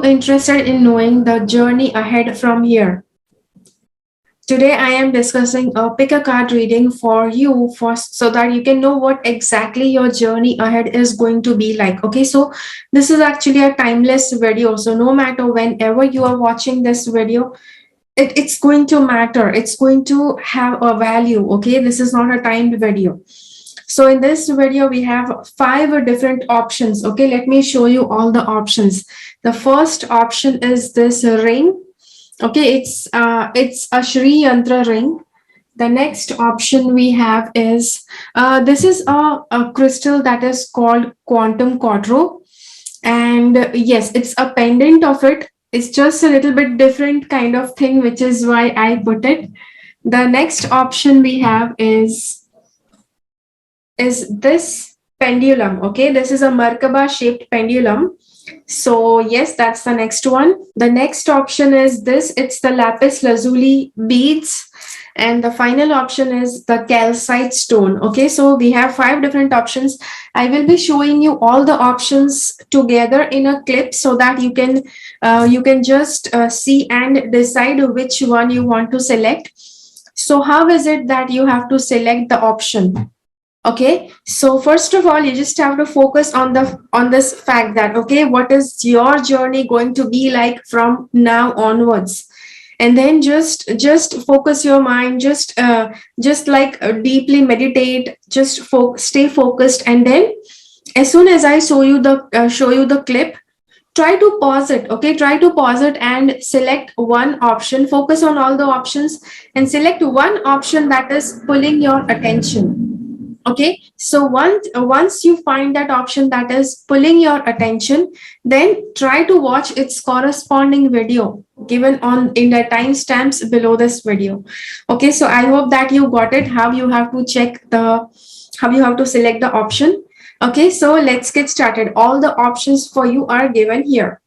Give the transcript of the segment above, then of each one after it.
interested in knowing the journey ahead from here? Today I am discussing a pick a card reading for you so that you can know what exactly your journey ahead is going to be like. Okay, so this is actually a timeless video. So no matter whenever you are watching this video, it's going to matter. It's going to have a value. Okay, this is not a timed video. So in this video, we have 5 different options. Okay, let me show you all the options. The first option is this ring. Okay, it's a Shree Yantra ring. The next option we have is this is a crystal that is called Quattro, and yes, it's a pendant of it. It's just a little bit different kind of thing, which is why I put it. The next option we have is this pendulum. Okay, this is a Merkaba shaped pendulum. So yes, that's the next one. The next option is this. It's the Lapis Lazuli beads. And the final option is the Calcite stone. Okay, so we have 5 different options. I will be showing you all the options together in a clip so that you can just see and decide which one you want to select. So how is it that you have to select the option? Okay, so first of all, you just have to focus on this fact that, okay, what is your journey going to be like from now onwards? And then just focus your mind, just like deeply meditate, just stay focused. And then as soon as I show you the clip, try to pause it. Okay, try to pause it and select one option. Focus on all the options and select one option that is pulling your attention. Okay, so once you find that option that is pulling your attention, then try to watch its corresponding video given in the timestamps below this video. Okay, so I hope that you got it, how you have to select the option. Okay, so let's get started. All the options for you are given here.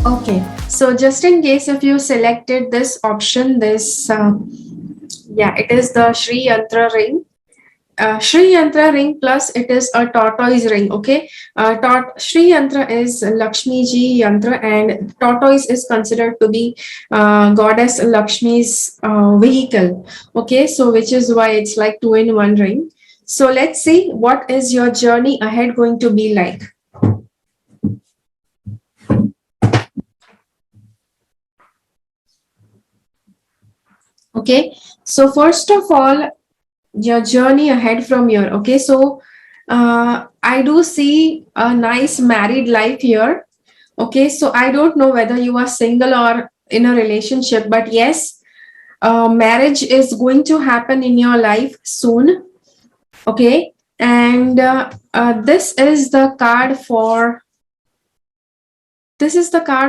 Okay, so just in case if you selected this option, it is the Shree Yantra ring. Shree Yantra ring plus it is a tortoise ring. Okay, Shree Yantra is Lakshmi Ji Yantra, and tortoise is considered to be goddess Lakshmi's vehicle. Okay, so which is why it's like 2-in-1 ring. So let's see what is your journey ahead going to be like. Okay, so first of all, your journey ahead from here. Okay, so I do see a nice married life here. Okay, so I don't know whether you are single or in a relationship, but yes, marriage is going to happen in your life soon. Okay, and this is the card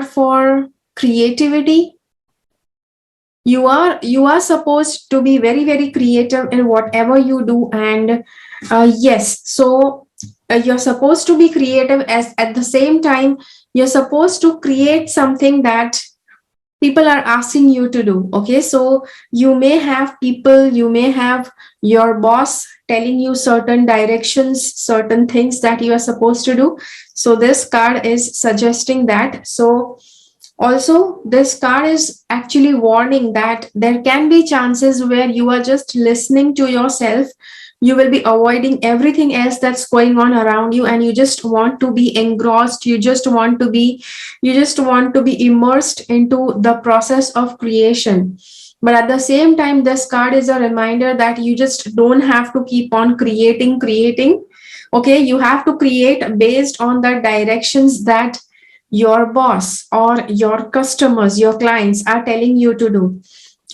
for creativity. You are supposed to be very, very creative in whatever you do, and yes, so you're supposed to be creative, as at the same time you're supposed to create something that people are asking you to do. Okay, so you may have your boss telling you certain directions, certain things that you are supposed to do. So this card is suggesting that. So also, this card is actually warning that there can be chances where you are just listening to yourself. You will be avoiding everything else that's going on around you, and you just want to be engrossed. You just want to be immersed into the process of creation. But at the same time, this card is a reminder that you just don't have to keep on creating. Okay, you have to create based on the directions that your boss or your customers, your clients are telling you to do.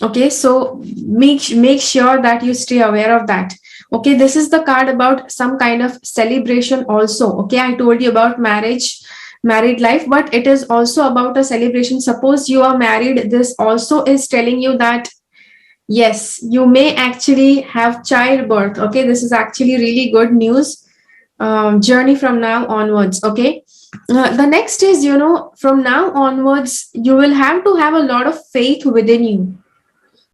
Okay, so make sure that you stay aware of that. Okay, this is the card about some kind of celebration also. Okay, I told you about married life, but it is also about a celebration. Suppose you are married, this also is telling you that yes, you may actually have childbirth. Okay, this is actually really good news. journey from now onwards. Okay. The next is, from now onwards, you will have to have a lot of faith within you.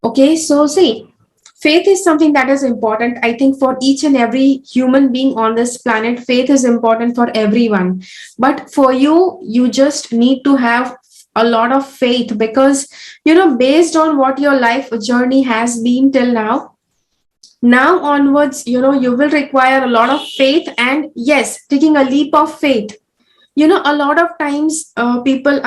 Okay. So, see, faith is something that is important. I think for each and every human being on this planet, faith is important for everyone. But for you, you just need to have a lot of faith because, based on what your life journey has been till now onwards, you will require a lot of faith. And yes, taking a leap of faith. A lot of times people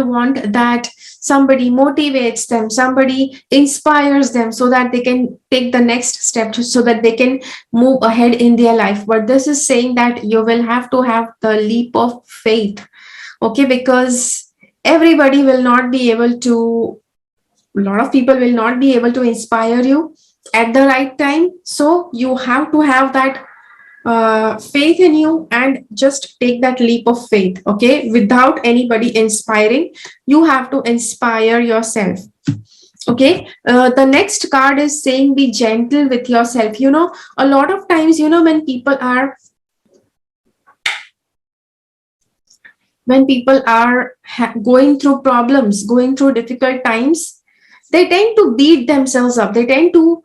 want that somebody motivates them, somebody inspires them so that they can take the next step, so that they can move ahead in their life. But this is saying that you will have to have the leap of faith. Okay, because everybody will not be able to, a lot of people will not be able to inspire you at the right time. So you have to have that faith in you and just take that leap of faith. Okay, without anybody inspiring, you have to inspire yourself. Okay, the next card is saying be gentle with yourself. A lot of times, when people are going through problems, going through difficult times, they tend to beat themselves up. They tend to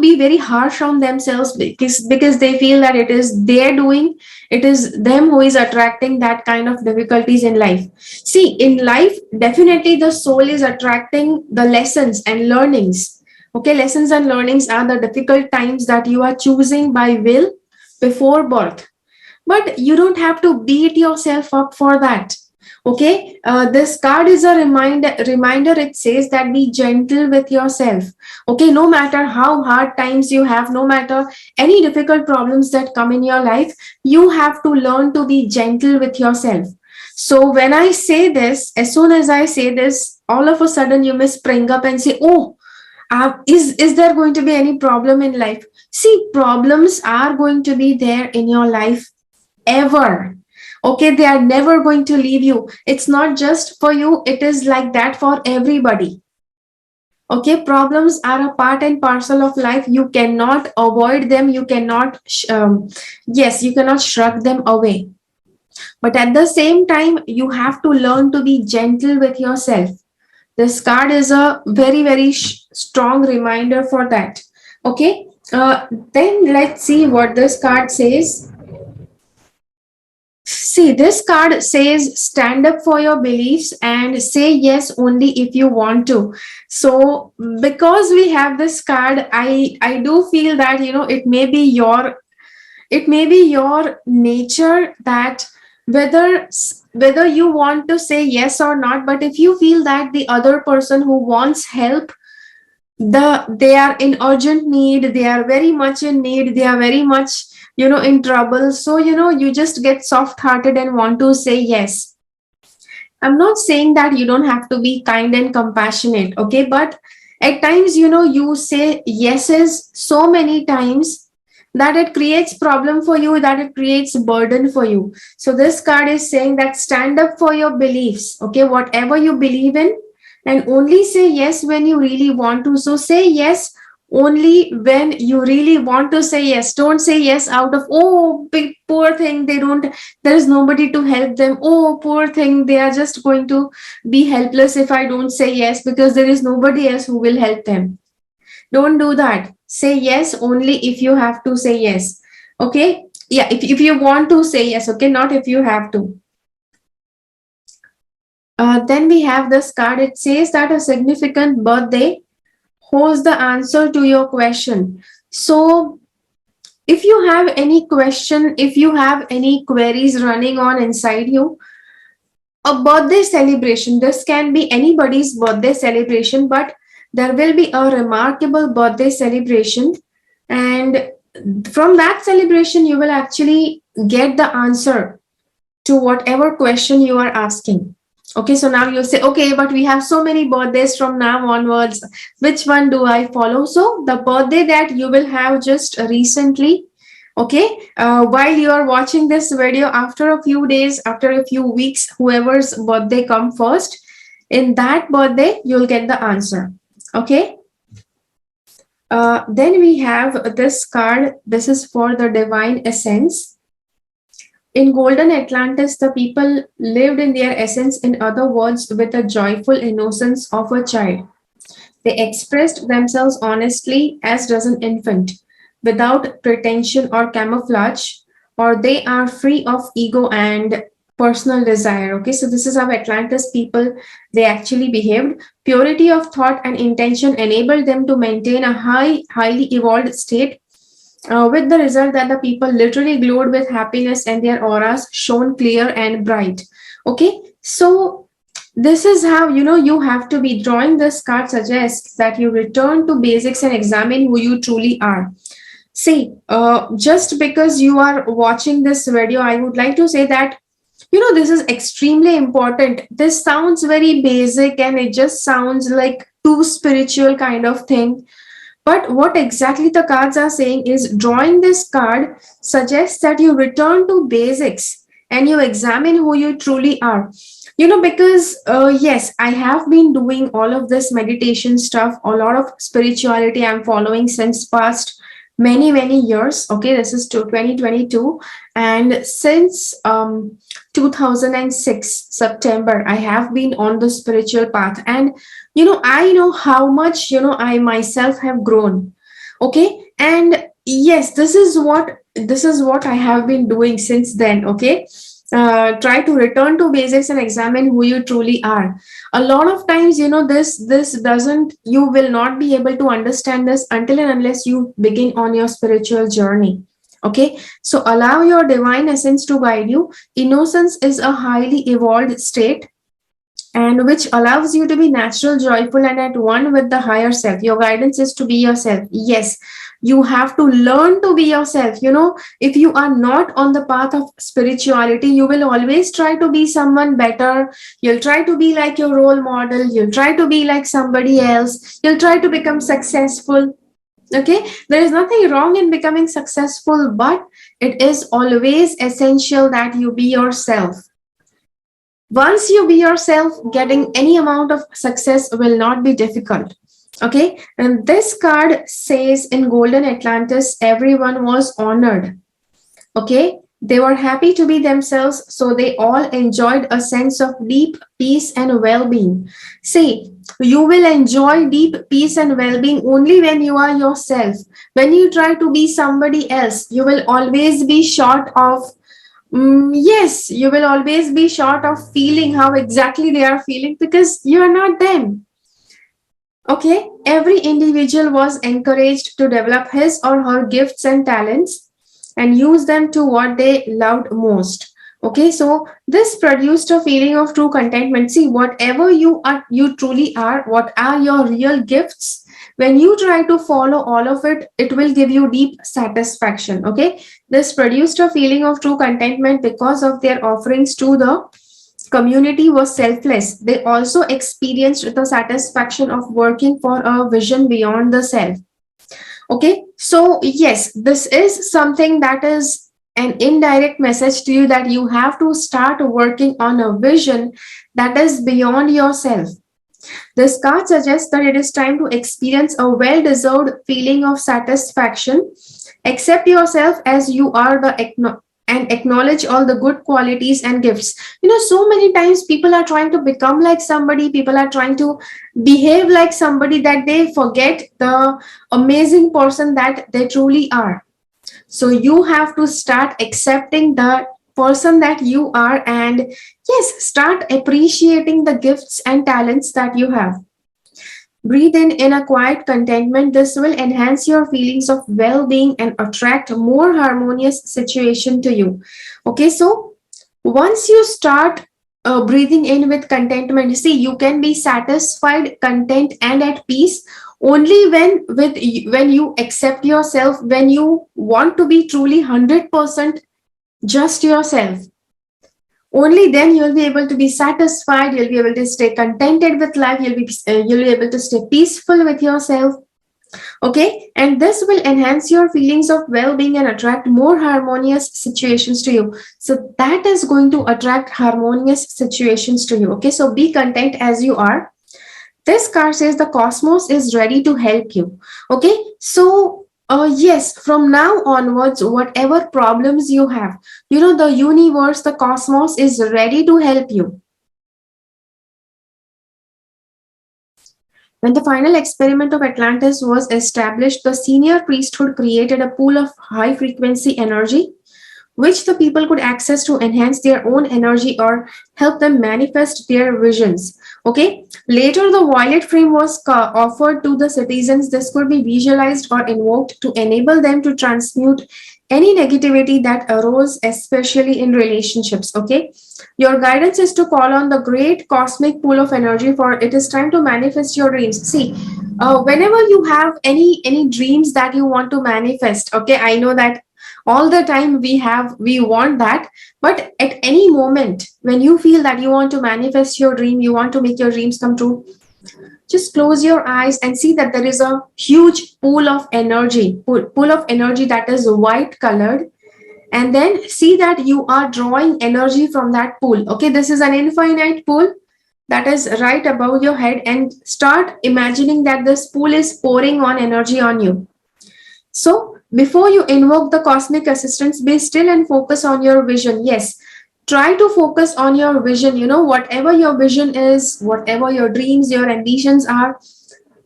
be very harsh on themselves because they feel that it is their doing, it is them who is attracting that kind of difficulties in life. See, in life, definitely the soul is attracting the lessons and learnings. Okay, lessons and learnings are the difficult times that you are choosing by will before birth. But you don't have to beat yourself up for that. Okay, this card is a reminder. It says that be gentle with yourself. Okay, no matter how hard times you have, no matter any difficult problems that come in your life, you have to learn to be gentle with yourself. So when I say this, as soon as I say this, all of a sudden you may spring up and say, oh, is there going to be any problem in life? See, problems are going to be there in your life ever. Okay, they are never going to leave you. It's not just for you, it is like that for everybody. Okay, problems are a part and parcel of life. You cannot avoid them. You cannot, you cannot shrug them away. But at the same time, you have to learn to be gentle with yourself. This card is a very, very strong reminder for that. Okay, then let's see what this card says. See, this card says stand up for your beliefs and say yes only if you want to. So because we have this card, I do feel that it may be your nature that whether you want to say yes or not, but if you feel that the other person who wants help, they are in urgent need, they are very much in need, they are very much in trouble, so you just get soft hearted and want to say yes. I'm not saying that you don't have to be kind and compassionate, okay, but at times you say yeses so many times that it creates problem for you, that it creates burden for you. So this card is saying that stand up for your beliefs, okay, whatever you believe in, and only say yes when you really want to. So say yes only when you really want to say yes. Don't say yes out of, oh, big poor thing, there is nobody to help them. Oh, poor thing, they are just going to be helpless if I don't say yes because there is nobody else who will help them. Don't do that. Say yes only if you have to say yes. Okay? Yeah, if you want to say yes, okay, not if you have to. Then we have this card. It says that a significant birthday holds the answer to your question. So if you have any question, if you have any queries running on inside you, a birthday celebration, this can be anybody's birthday celebration, but there will be a remarkable birthday celebration. And from that celebration, you will actually get the answer to whatever question you are asking. Okay, so now you say, okay, but we have so many birthdays from now onwards. Which one do I follow? So the birthday that you will have just recently, okay, while you are watching this video, after a few days, after a few weeks, whoever's birthday come first, in that birthday, you'll get the answer. Okay. Then we have this card. This is for the divine essence. In golden Atlantis, the people lived in their essence, in other words, with the joyful innocence of a child. They expressed themselves honestly, as does an infant, without pretension or camouflage, or they are free of ego and personal desire. Okay, so this is how Atlantis people they actually behaved. Purity of thought and intention enabled them to maintain a highly evolved state, with the result that the people literally glowed with happiness and their auras shone clear and bright. Okay, so this is how you have to be drawing. This card suggests that you return to basics and examine who you truly are. See, just because you are watching this video, I would like to say that this is extremely important. This sounds very basic and it just sounds like too spiritual kind of thing. But what exactly the cards are saying is, drawing this card suggests that you return to basics and you examine who you truly are. Because yes, I have been doing all of this meditation stuff, a lot of spirituality I'm following since past many years. Okay, this is to 2022, and since 2006 September, I have been on the spiritual path, and I know how much I myself have grown. Okay, and yes, this is what I have been doing since then. Okay, try to return to basics and examine who you truly are. A lot of times this doesn't, you will not be able to understand this until and unless you begin on your spiritual journey. Okay, so allow your divine essence to guide you. Innocence is a highly evolved state, and which allows you to be natural, joyful, and at one with the higher self. Your guidance is to be yourself. Yes, you have to learn to be yourself. If you are not on the path of spirituality, you will always try to be someone better. You'll try to be like your role model. You'll try to be like somebody else. You'll try to become successful. Okay, there is nothing wrong in becoming successful, but it is always essential that you be yourself. Once you be yourself, getting any amount of success will not be difficult. Okay, and this card says, in golden Atlantis, everyone was honored. Okay, they were happy to be themselves, so they all enjoyed a sense of deep peace and well-being. See, you will enjoy deep peace and well-being only when you are yourself. When you try to be somebody else, you will always be short of yes, you will always be short of feeling how exactly they are feeling, because you are not them. Okay, every individual was encouraged to develop his or her gifts and talents and use them to what they loved most. Okay, so this produced a feeling of true contentment. See, whatever you truly are, what are your real gifts? When you try to follow all of it, it will give you deep satisfaction. Okay, this produced a feeling of true contentment because of their offerings to the community was selfless. They also experienced the satisfaction of working for a vision beyond the self. Okay, so yes, this is something that is an indirect message to you, that you have to start working on a vision that is beyond yourself. This card suggests that it is time to experience a well-deserved feeling of satisfaction. Accept yourself as you are and acknowledge all the good qualities and gifts. So many times people are trying to become like somebody, people are trying to behave like somebody, that they forget the amazing person that they truly are. So you have to start accepting the person that you are, and yes, start appreciating the gifts and talents that you have. Breathe in a quiet contentment. This will enhance your feelings of well-being and attract more harmonious situation to you. Okay, so once you start breathing in with contentment, you see, you can be satisfied, content, and at peace only when you accept yourself, when you want to be truly 100% just yourself. Only then you'll be able to be satisfied, you'll be able to stay contented with life, you'll be able to stay peaceful with yourself. Okay, and this will enhance your feelings of well-being and attract more harmonious situations to you. So that is going to attract harmonious situations to you. Okay, so be content as you are. This card says the cosmos is ready to help you. Okay, so yes, from now onwards, whatever problems you have, the universe, the cosmos is ready to help you. When the final experiment of Atlantis was established, the senior priesthood created a pool of high frequency energy which the people could access to enhance their own energy or help them manifest their visions. Okay. Later, the violet flame was offered to the citizens. This could be visualized or invoked to enable them to transmute any negativity that arose, especially in relationships. Okay. Your guidance is to call on the great cosmic pool of energy, for it is time to manifest your dreams. See, whenever you have any dreams that you want to manifest, okay, I know that all the time we want that, but at any moment when you feel that you want to manifest your dream, you want to make your dreams come true, just close your eyes and see that there is a huge pool of energy that is white colored, and then see that you are drawing energy from that pool. Okay, this is an infinite pool that is right above your head, and start imagining that this pool is pouring on energy on you. So before you invoke the cosmic assistance, be still and focus on your vision. Yes, try to focus on your vision. Whatever your vision is, whatever your dreams, your ambitions are,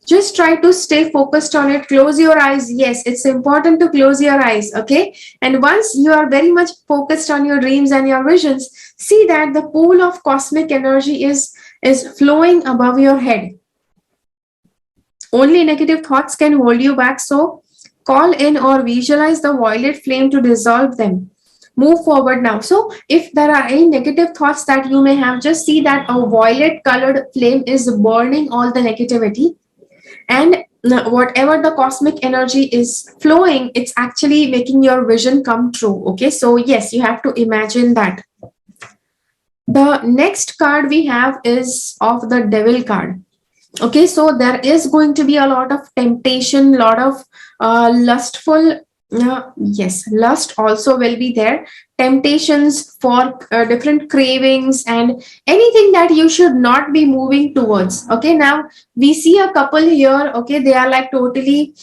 just try to stay focused on it. Close your eyes. Yes, it's important to close your eyes. Okay. And once you are very much focused on your dreams and your visions, see that the pool of cosmic energy is flowing above your head. Only negative thoughts can hold you back. So call in or visualize the violet flame to dissolve them. Move forward now. So if there are any negative thoughts that you may have, just see that a violet colored flame is burning all the negativity, and whatever the cosmic energy is flowing, it's actually making your vision come true. Okay, so yes, you have to imagine that. The next card we have is of the devil card. Okay, so there is going to be a lot of temptation, lot of lustful, yes, lust also will be there, temptations for different cravings and anything that you should not be moving towards. Okay, now we see a couple here. Okay, they are like totally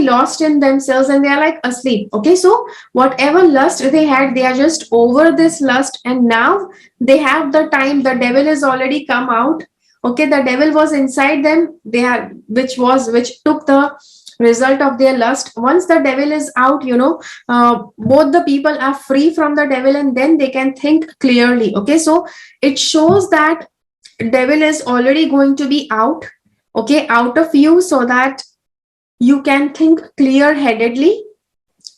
lost in themselves and they are like asleep. Okay, so whatever lust they had, they are just over this lust, and now they have the time. The devil is already come out. Okay, the devil was inside them, which took the result of their lust. Once the devil is out, both the people are free from the devil, and then they can think clearly. Okay, so it shows that devil is already going to be out. Okay, out of you, so that you can think clear-headedly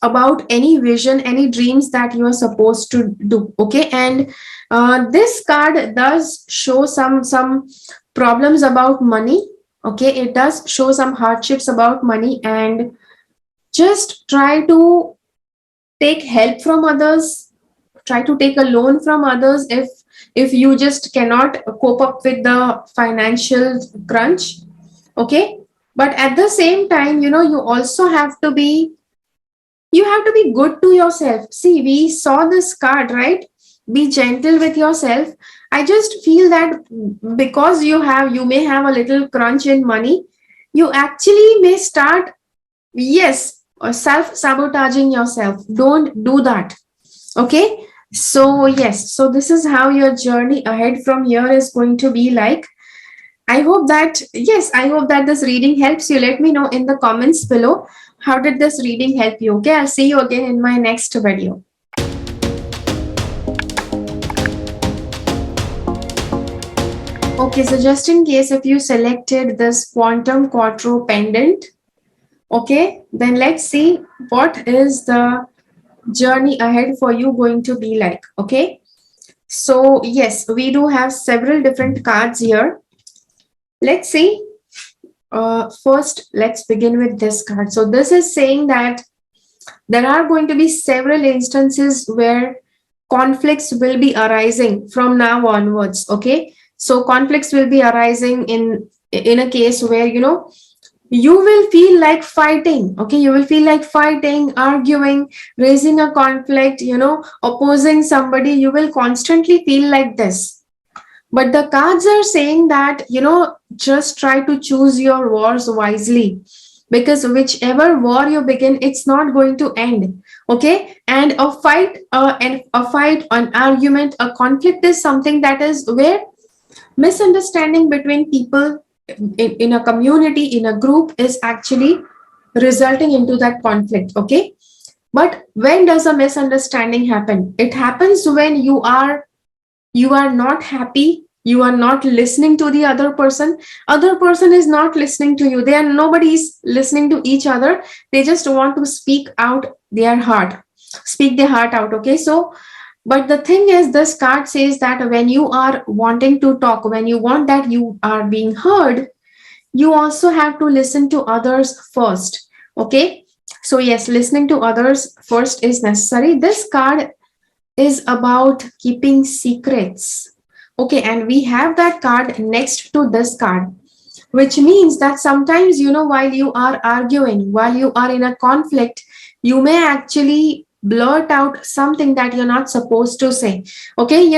about any vision, any dreams that you are supposed to do. Okay, and this card does show some problems about money. Okay, it does show some hardships about money, and just try to take help from others, try to take a loan from others if you just cannot cope up with the financial crunch. Okay, but at the same time, you also have to be good to yourself. See, we saw this card, right? Be gentle with yourself. I just feel that because you may have a little crunch in money, you actually may start, yes, self-sabotaging yourself. Don't do that. Okay, so yes, so this is how your journey ahead from here is going to be like. I hope that this reading helps you. Let me know in the comments below, how did this reading help you. Okay, I'll see you again in my next video. Okay, so just in case if you selected this Quantum Quattro pendant, okay, then let's see what is the journey ahead for you going to be like. Okay, so yes, we do have several different cards here. Let's see. First, let's begin with this card. So this is saying that there are going to be several instances where conflicts will be arising from now onwards. Okay, so conflicts will be arising in a case where you will feel like fighting. Okay, you will feel like fighting, arguing, raising a conflict, opposing somebody. You will constantly feel like this. But the cards are saying that, just try to choose your wars wisely, because whichever war you begin, it's not going to end. Okay. And a fight, an argument, a conflict is something that is where misunderstanding between people in a community, in a group, is actually resulting into that conflict. Okay. But when does a misunderstanding happen? It happens when you are not happy, you are not listening to the other person is not listening to you, they are nobody's listening to each other, they just want to speak their heart out. Okay. So but the thing is, this card says that when you are wanting to talk, when you want that you are being heard, you also have to listen to others first. Okay. So yes, listening to others first is necessary. This card is about keeping secrets. Okay, and we have that card next to this card, which means that sometimes, while you are arguing, while you are in a conflict, you may actually blurt out something that you're not supposed to say. Okay,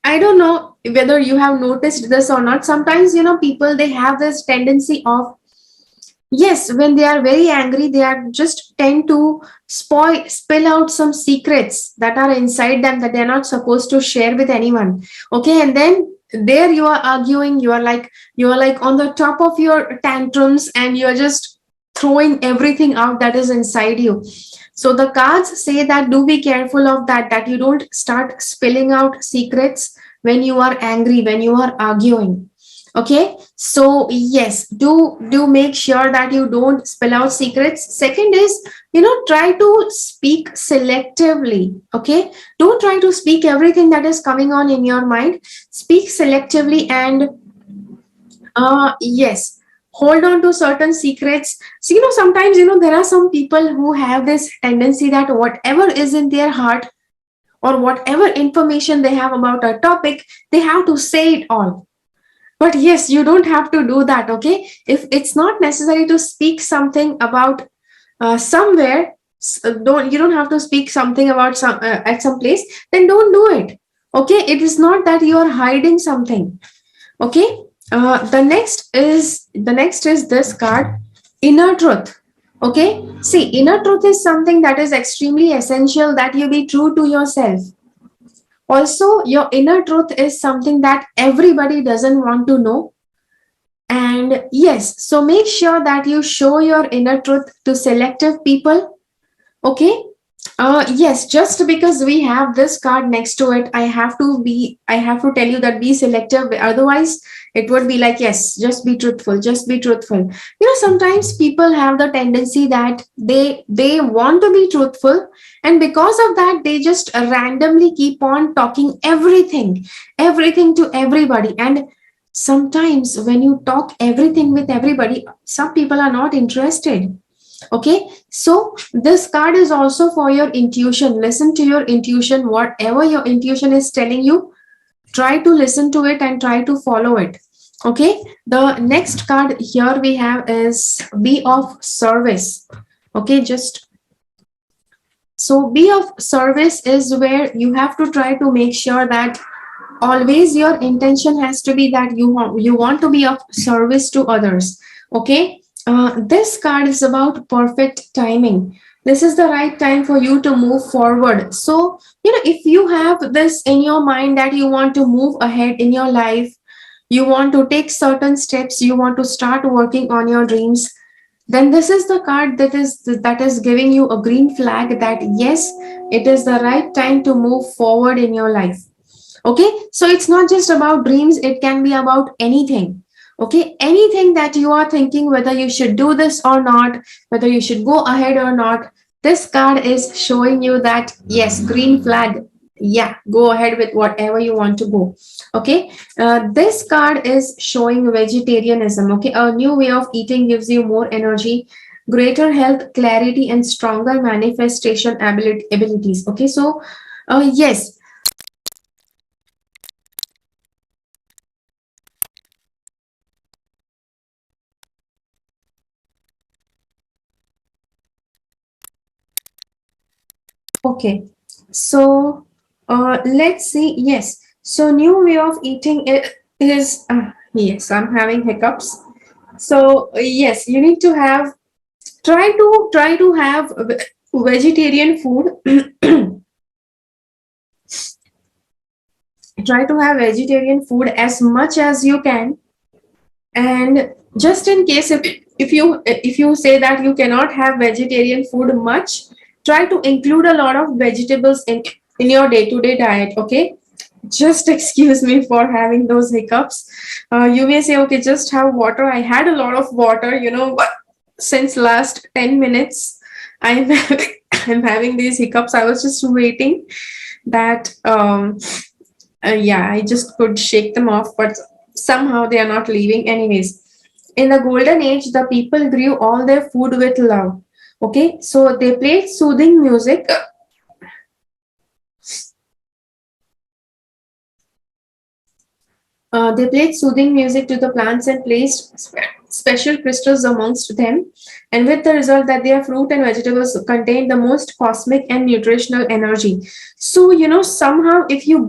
I don't know whether you have noticed this or not. Sometimes, people, they have this tendency of, yes, when they are very angry, they are just tend to spill out some secrets that are inside them that they're not supposed to share with anyone. Okay, and then there you are arguing, you are like on the top of your tantrums, and you're just throwing everything out that is inside you. So the cards say that do be careful of that you don't start spilling out secrets when you are angry, when you are arguing. Okay, so yes, do make sure that you don't spill out secrets. Second is, try to speak selectively. Okay, don't try to speak everything that is coming on in your mind. Speak selectively, and yes, hold on to certain secrets. So, sometimes, there are some people who have this tendency that whatever is in their heart, or whatever information they have about a topic, they have to say it all. But yes, you don't have to do that. Okay, if it's not necessary to speak something about somewhere, don't, you don't have to speak something about some at some place, then don't do it. Okay, it is not that you are hiding something. Okay. The next is this card, inner truth. Okay, see, inner truth is something that is extremely essential, that you be true to yourself. Also, your inner truth is something that everybody doesn't want to know. And yes, so make sure that you show your inner truth to selective people. Okay. Yes, just because we have this card next to it, I have to tell you that be selective. Otherwise, it would be like, yes, just be truthful, just be truthful. Sometimes people have the tendency that they want to be truthful, and because of that, they just randomly keep on talking everything to everybody. And sometimes when you talk everything with everybody, some people are not interested. Okay, so this card is also for your intuition. Listen to your intuition. Whatever your intuition is telling you, try to listen to it and try to follow it. Okay, the next card here we have is be of service. Okay, just so be of service is where you have to try to make sure that always your intention has to be that you want to be of service to others. Okay, this card is about perfect timing. This is the right time for you to move forward. So if you have this in your mind that you want to move ahead in your life, you want to take certain steps, you want to start working on your dreams, then this is the card that is giving you a green flag that yes, it is the right time to move forward in your life. Okay, so it's not just about dreams, it can be about anything. Okay, anything that you are thinking, whether you should do this or not, whether you should go ahead or not, this card is showing you that yes, green flag. Yeah, go ahead with whatever you want to go. Okay, this card is showing vegetarianism. Okay, a new way of eating gives you more energy, greater health, clarity, and stronger manifestation abilities. Okay, so yes. Okay, so let's see. Yes, So new way of eating is yes, I'm having hiccups. So yes, you need to have try to have vegetarian food. Try to have vegetarian food as much as you can, and just in case if you say that you cannot have vegetarian food much, try to include a lot of vegetables in your day-to-day diet. Okay, just excuse me for having those hiccups. You may say, okay, just have water. I had a lot of water, but since last 10 minutes I'm I'm having these hiccups. I was just waiting that yeah, I just could shake them off, but somehow they are not leaving. Anyways, in the golden age, the people grew all their food with love. Okay, so they played soothing music. They played soothing music to the plants and placed special crystals amongst them, and with the result that their fruit and vegetables contained the most cosmic and nutritional energy. So somehow if you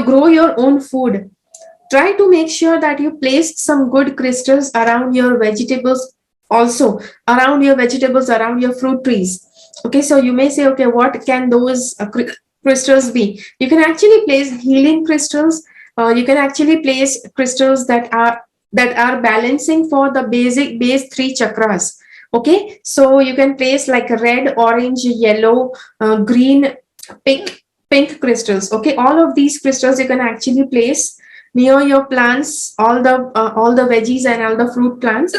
grow your own food, try to make sure that you place some good crystals around your vegetables, also around your fruit trees. Okay, so you may say, okay, what can those crystals be? You can actually place healing crystals. You can actually place crystals that are balancing for the base three chakras. Okay, so you can place like red, orange, yellow, green, pink crystals. Okay, all of these crystals you can actually place near your plants, all the veggies and all the fruit plants.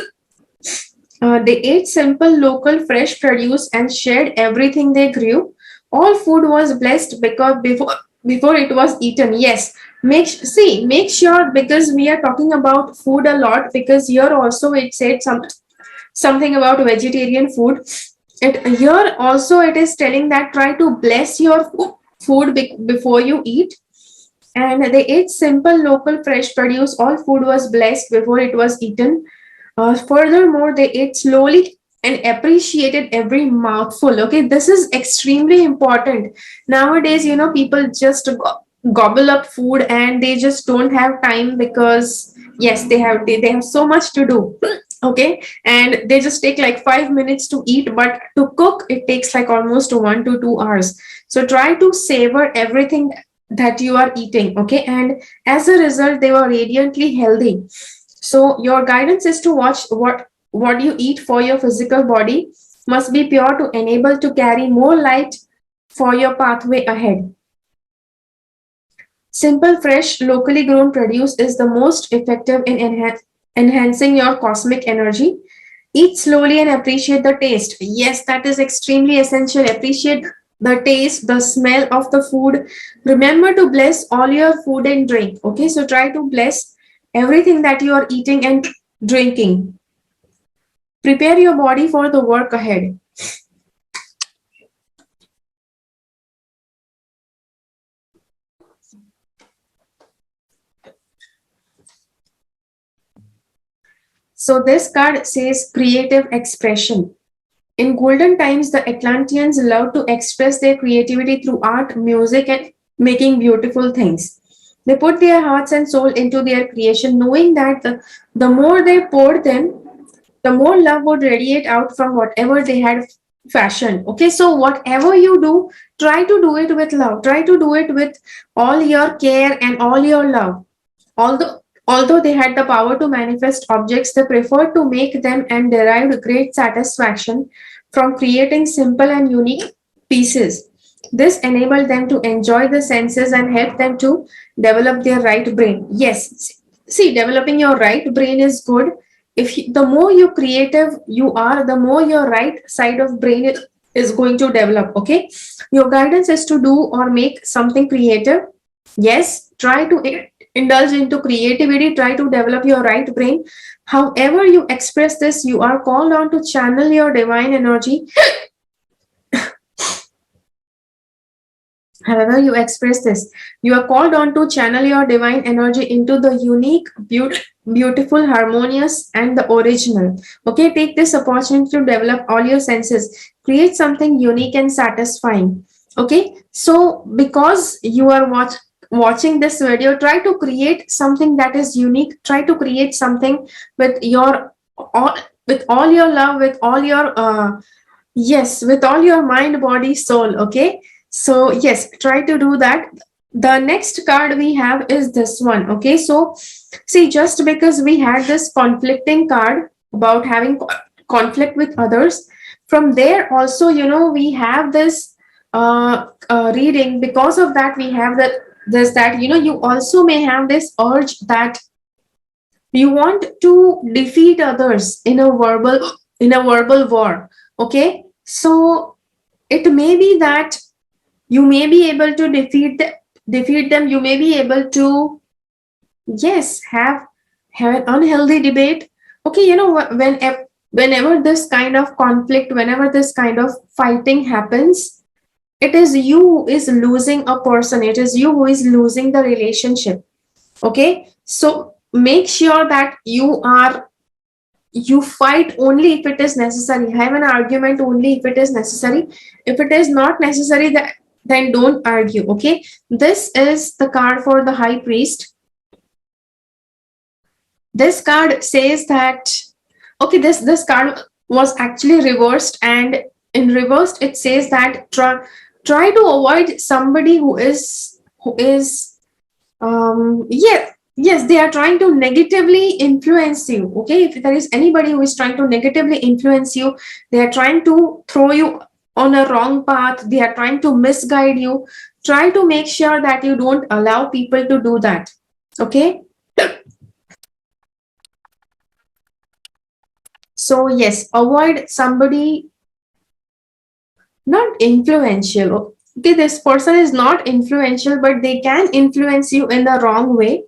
They ate simple local fresh produce and shared everything they grew. All food was blessed because before it was eaten. Yes, make sure, because we are talking about food a lot, because here also it said something about vegetarian food. Here also it is telling that try to bless your food before you eat. And they ate simple local fresh produce. All food was blessed before it was eaten. Furthermore, they ate slowly and appreciated every mouthful. Okay, this is extremely important. Nowadays, people just gobble up food and they just don't have time, because yes, they have so much to do. Okay, and they just take like 5 minutes to eat, but to cook it takes like almost 1 to 2 hours. So try to savor everything that you are eating. Okay, and as a result they were radiantly healthy. So your guidance is to watch what you eat, for your physical body must be pure to enable to carry more light for your pathway ahead. Simple, fresh, locally grown produce is the most effective in enhancing your cosmic energy. Eat slowly and appreciate the taste. Yes, that is extremely essential. Appreciate the taste, the smell of the food. Remember to bless all your food and drink. Okay, so try to bless everything that you are eating and drinking. Prepare your body for the work ahead. So this card says creative expression. In golden times, the Atlanteans loved to express their creativity through art, music, and making beautiful things. They put their hearts and soul into their creation, knowing that the more they poured them, the more love would radiate out from whatever they had fashioned. Okay, so whatever you do, try to do it with love. Try to do it with all your care and all your love. Although they had the power to manifest objects, they preferred to make them and derived great satisfaction from creating simple and unique pieces. This enabled them to enjoy the senses and help them to develop their right brain. Yes, see, developing your right brain is good. The more you creative you are, the more your right side of brain is going to develop. Okay, your guidance is to do or make something creative. Yes, try to indulge into creativity, try to develop your right brain. However you express this, you are called on to channel your divine energy. However you express this, you are called on to channel your divine energy into the unique, beautiful, harmonious, and the original. Okay, take this opportunity to develop all your senses, create something unique and satisfying. Okay, so because you are watching this video, try to create something that is unique. Try to create something with your all, with all your love, with all your yes, with all your mind, body, soul. Okay, so yes, try to do that. The next card we have is this one. Okay, so see, just because we had this conflicting card about having conflict with others, from there also, we have this reading. Because of that, we have that you also may have this urge that you want to defeat others in a verbal war. Okay, so it may be that you may be able to defeat them. You may be able to, yes, have an unhealthy debate. Okay, whenever this kind of conflict, whenever this kind of fighting happens, it is you who is losing a person, it is you who is losing the relationship. Okay, so make sure that you fight only if it is necessary, have an argument only if it is necessary. If it is not necessary, then don't argue. Okay, this is the card for the high priest. This card says that, okay, this card was actually reversed, and in reversed it says that try to avoid somebody who is yeah, yes, they are trying to negatively influence you. Okay, if there is anybody who is trying to negatively influence you, they are trying to throw you on a wrong path, they are trying to misguide you. Try to make sure that you don't allow people to do that. Okay, so yes, avoid somebody not influential. Okay, this person is not influential, but they can influence you in the wrong way.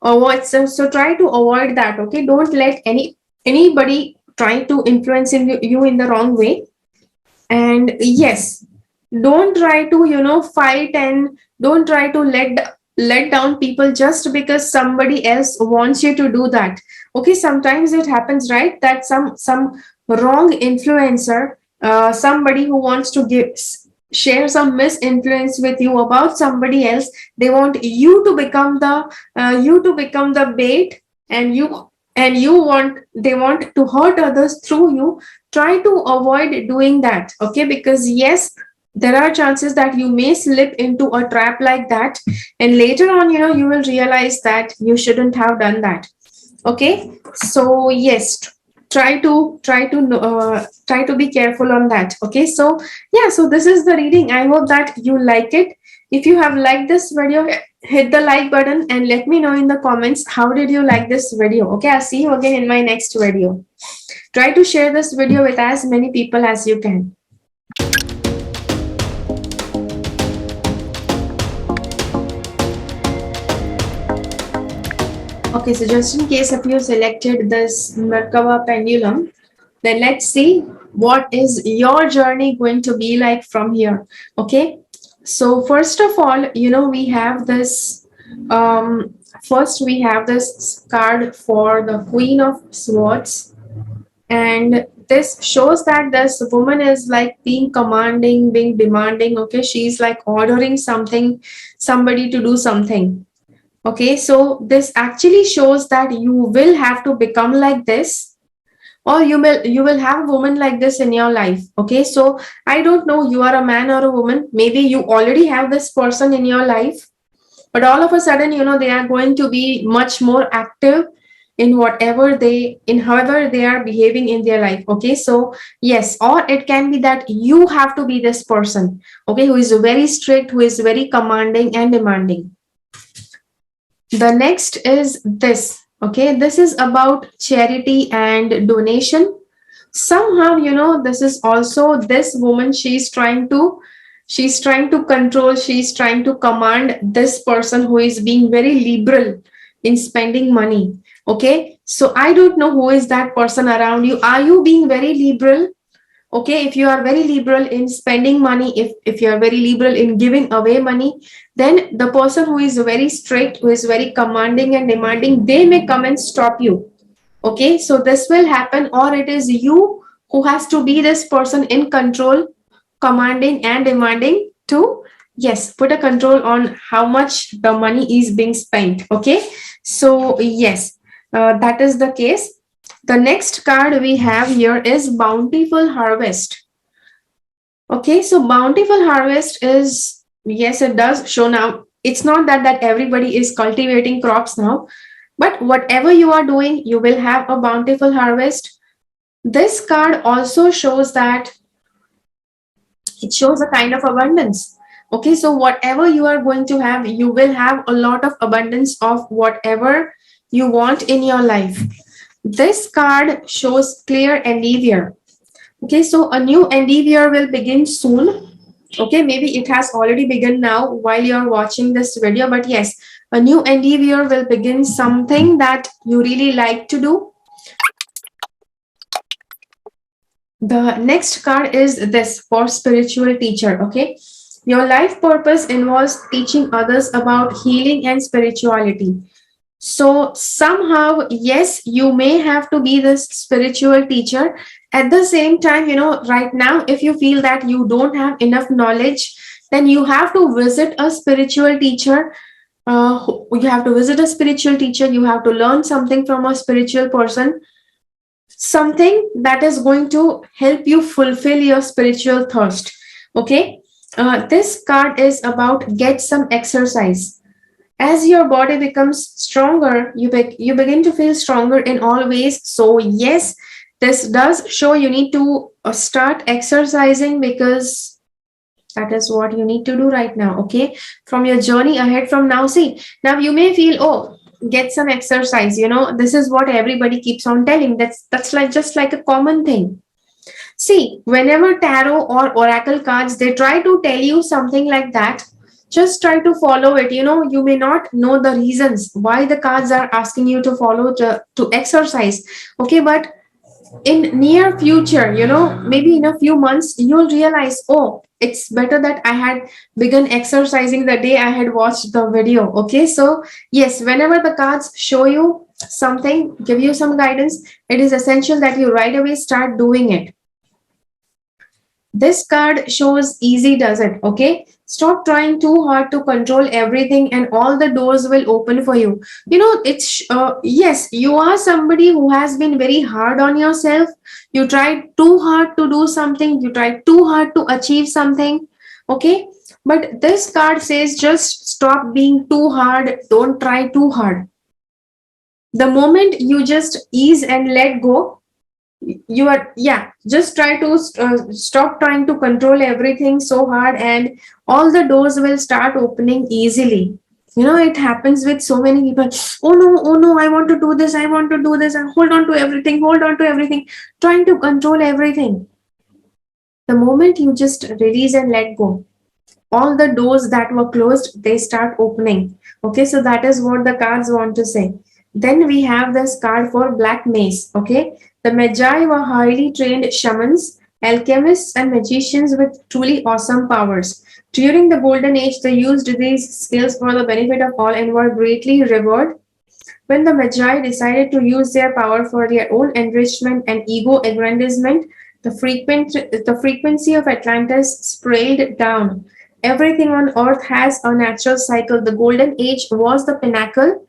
Or what, so try to avoid that. Okay, don't let anybody try to influence you in the wrong way. And yes, don't try to fight, and don't try to let down people just because somebody else wants you to do that. Okay, sometimes it happens, right, that some wrong influencer, somebody who wants to share some misinfluence with you about somebody else. They want you to become the bait, and they want to hurt others through you. Try to avoid doing that. Okay, because yes, there are chances that you may slip into a trap like that, and later on, you will realize that you shouldn't have done that. Okay, so yes, try to be careful on that. Okay, so yeah, so this is the reading. I hope that you like it. If you have liked this video, hit the like button and let me know in the comments how did you like this video. Okay, I'll see you again in my next video. Try to share this video with as many people as you can. Okay, so just in case if you selected this Merkaba pendulum, then let's see what is your journey going to be like from here. Okay, so first of all, we have this first we have this card for the Queen of Swords, and this shows that this woman is like being commanding, being demanding. Okay, she's like ordering somebody to do something. Okay, so this actually shows that you will have to become like this, or you will have a woman like this in your life. Okay, so I don't know, you are a man or a woman, maybe you already have this person in your life, but all of a sudden, they are going to be much more active in however they are behaving in their life. Okay, so yes, or it can be that you have to be this person, okay, who is very strict, who is very commanding and demanding. The next is this. Okay, this is about charity and donation. Somehow, this is also this woman, she's trying to control, she's trying to command this person who is being very liberal in spending money. Okay, so I don't know who is that person around you. Are you being very liberal? Okay, if you are very liberal in spending money, if you are very liberal in giving away money, then the person who is very strict, who is very commanding and demanding, they may come and stop you. Okay, so this will happen, or it is you who has to be this person in control, commanding and demanding to yes, put a control on how much the money is being spent. Okay, so yes, that is the case. The next card we have here is Bountiful Harvest. Okay, so Bountiful Harvest is, yes, it does show now. It's not that everybody is cultivating crops now, but whatever you are doing, you will have a bountiful harvest. This card also shows that it shows a kind of abundance. Okay, so whatever you are going to have, you will have a lot of abundance of whatever you want in your life. This card shows clear endeavor. Okay, so a new endeavor will begin soon. Okay, maybe it has already begun now while you're watching this video, but yes, a new endeavor will begin, something that you really like to do. The next card is this for spiritual teacher. Okay, your life purpose involves teaching others about healing and spirituality. So somehow, yes, you may have to be this spiritual teacher. At the same time, right now, if you feel that you don't have enough knowledge, then you have to visit a spiritual teacher. You have to visit a spiritual teacher. You have to learn something from a spiritual person, something that is going to help you fulfill your spiritual thirst. Okay, this card is about get some exercise. As your body becomes stronger, you begin to feel stronger in all ways. So yes, this does show you need to start exercising, because that is what you need to do right now. Okay, from your journey ahead from now. See, now you may feel, oh, get some exercise, this is what everybody keeps on telling. That's like just like a common thing. See, whenever tarot or oracle cards, they try to tell you something like that, just try to follow it. You may not know the reasons why the cards are asking you to follow to exercise. Okay, but in near future, maybe in a few months, you'll realize, oh, it's better that I had begun exercising the day I had watched the video. Okay, so yes, whenever the cards show you something, give you some guidance, it is essential that you right away start doing it. This card shows easy does it. Okay, stop trying too hard to control everything and all the doors will open for you. It's yes, you are somebody who has been very hard on yourself. You tried too hard to do something, you tried too hard to achieve something. Okay, but this card says just stop being too hard, don't try too hard. The moment you just ease and let go, you are, yeah, just try to stop trying to control everything so hard, and all the doors will start opening easily. It happens with so many people. Oh no, I want to do this, I want to do this, and hold on to everything, trying to control everything. The moment you just release and let go, all the doors that were closed, they start opening. Okay, so that is what the cards want to say. Then we have this card for Black Mace. Okay, the Magi were highly trained shamans, alchemists, and magicians with truly awesome powers. During the Golden Age, they used these skills for the benefit of all and were greatly revered. When the Magi decided to use their power for their own enrichment and ego aggrandizement, the frequency of Atlantis sprayed down. Everything on earth has a natural cycle. The Golden Age was the pinnacle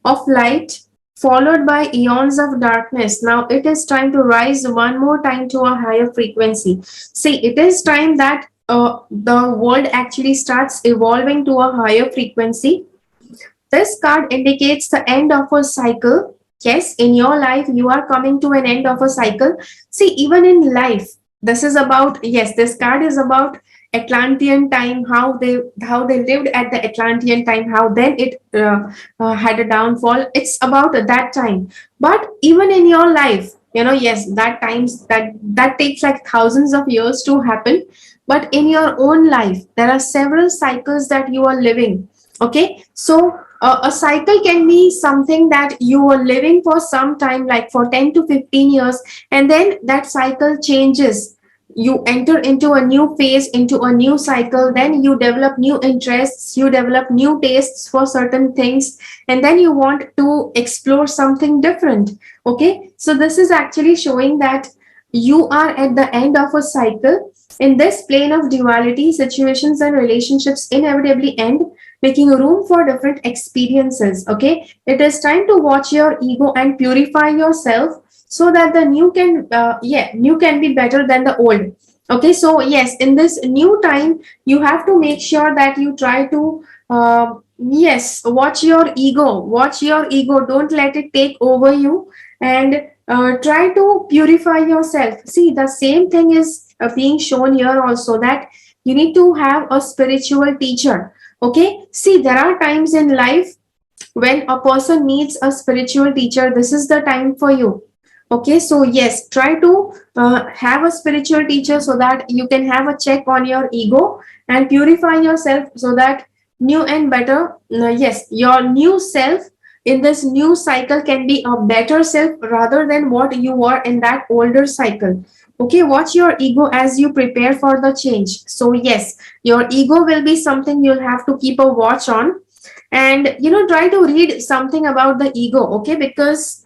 of light, followed by eons of darkness. Now it is time to rise one more time to a higher frequency. See, it is time that the world actually starts evolving to a higher frequency. This card indicates the end of a cycle. Yes, in your life, you are coming to an end of a cycle. See, even in life, this is about, yes, this card is about Atlantean time, how they lived at the Atlantean time, how then it had a downfall. It's about that time. But even in your life, yes, that takes like thousands of years to happen. But in your own life, there are several cycles that you are living. Okay, so a cycle can be something that you are living for some time, like for 10 to 15 years, and then that cycle changes. You enter into a new phase, into a new cycle, then you develop new interests, you develop new tastes for certain things, and then you want to explore something different. Okay, so this is actually showing that you are at the end of a cycle, In this plane of duality, situations and relationships inevitably end, making room for different experiences. Okay, it is time to watch your ego and purify yourself so that the new can, new can be better than the old. Okay, so yes, in this new time, you have to make sure that you try to, yes, watch your ego, watch your ego. Don't let it take over you, and try to purify yourself. See, the same thing is being shown here also, that you need to have a spiritual teacher. Okay, see, there are times in life when a person needs a spiritual teacher. This is the time for you. Okay, so yes, try to have a spiritual teacher so that you can have a check on your ego and purify yourself so that new and better, yes, your new self in this new cycle can be a better self rather than what you were in that older cycle. Okay, watch your ego as you prepare for the change. So yes, your ego will be something you'll have to keep a watch on, and try to read something about the ego. Okay, because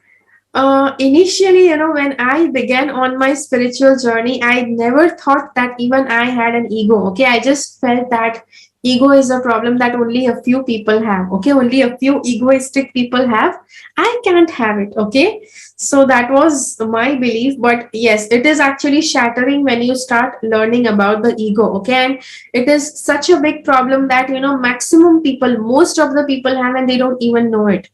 initially, when I began on my spiritual journey, I never thought that even I had an ego. Okay, I just felt that ego is a problem that only a few people have. Okay, only a few egoistic people have. I can't have it. Okay, so that was my belief. But yes, it is actually shattering when you start learning about the ego. Okay, and it is such a big problem that maximum people, most of the people have, and they don't even know it.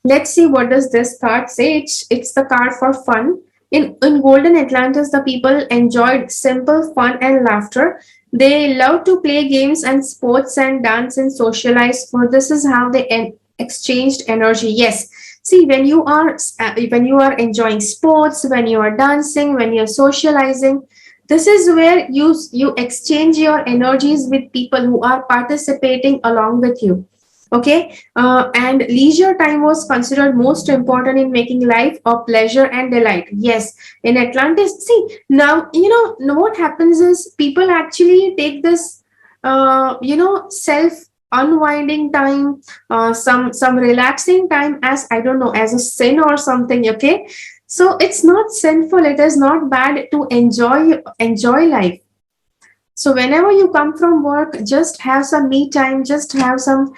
Let's see, what does this card say. It's the card for fun. In Golden Atlantis, the people enjoyed simple fun and laughter. They loved to play games and sports and dance and socialize. For this is how they exchanged energy. Yes. See, when you are enjoying sports, when you are dancing, when you're socializing, this is where you exchange your energies with people who are participating along with you. Okay, and leisure time was considered most important in making life a pleasure and delight. Yes, in Atlantis, see, now what happens is people actually take this self unwinding time, some relaxing time, as I don't know, as a sin or something. Okay, so it's not sinful, it is not bad to enjoy life. So whenever you come from work, just have some me time, just have some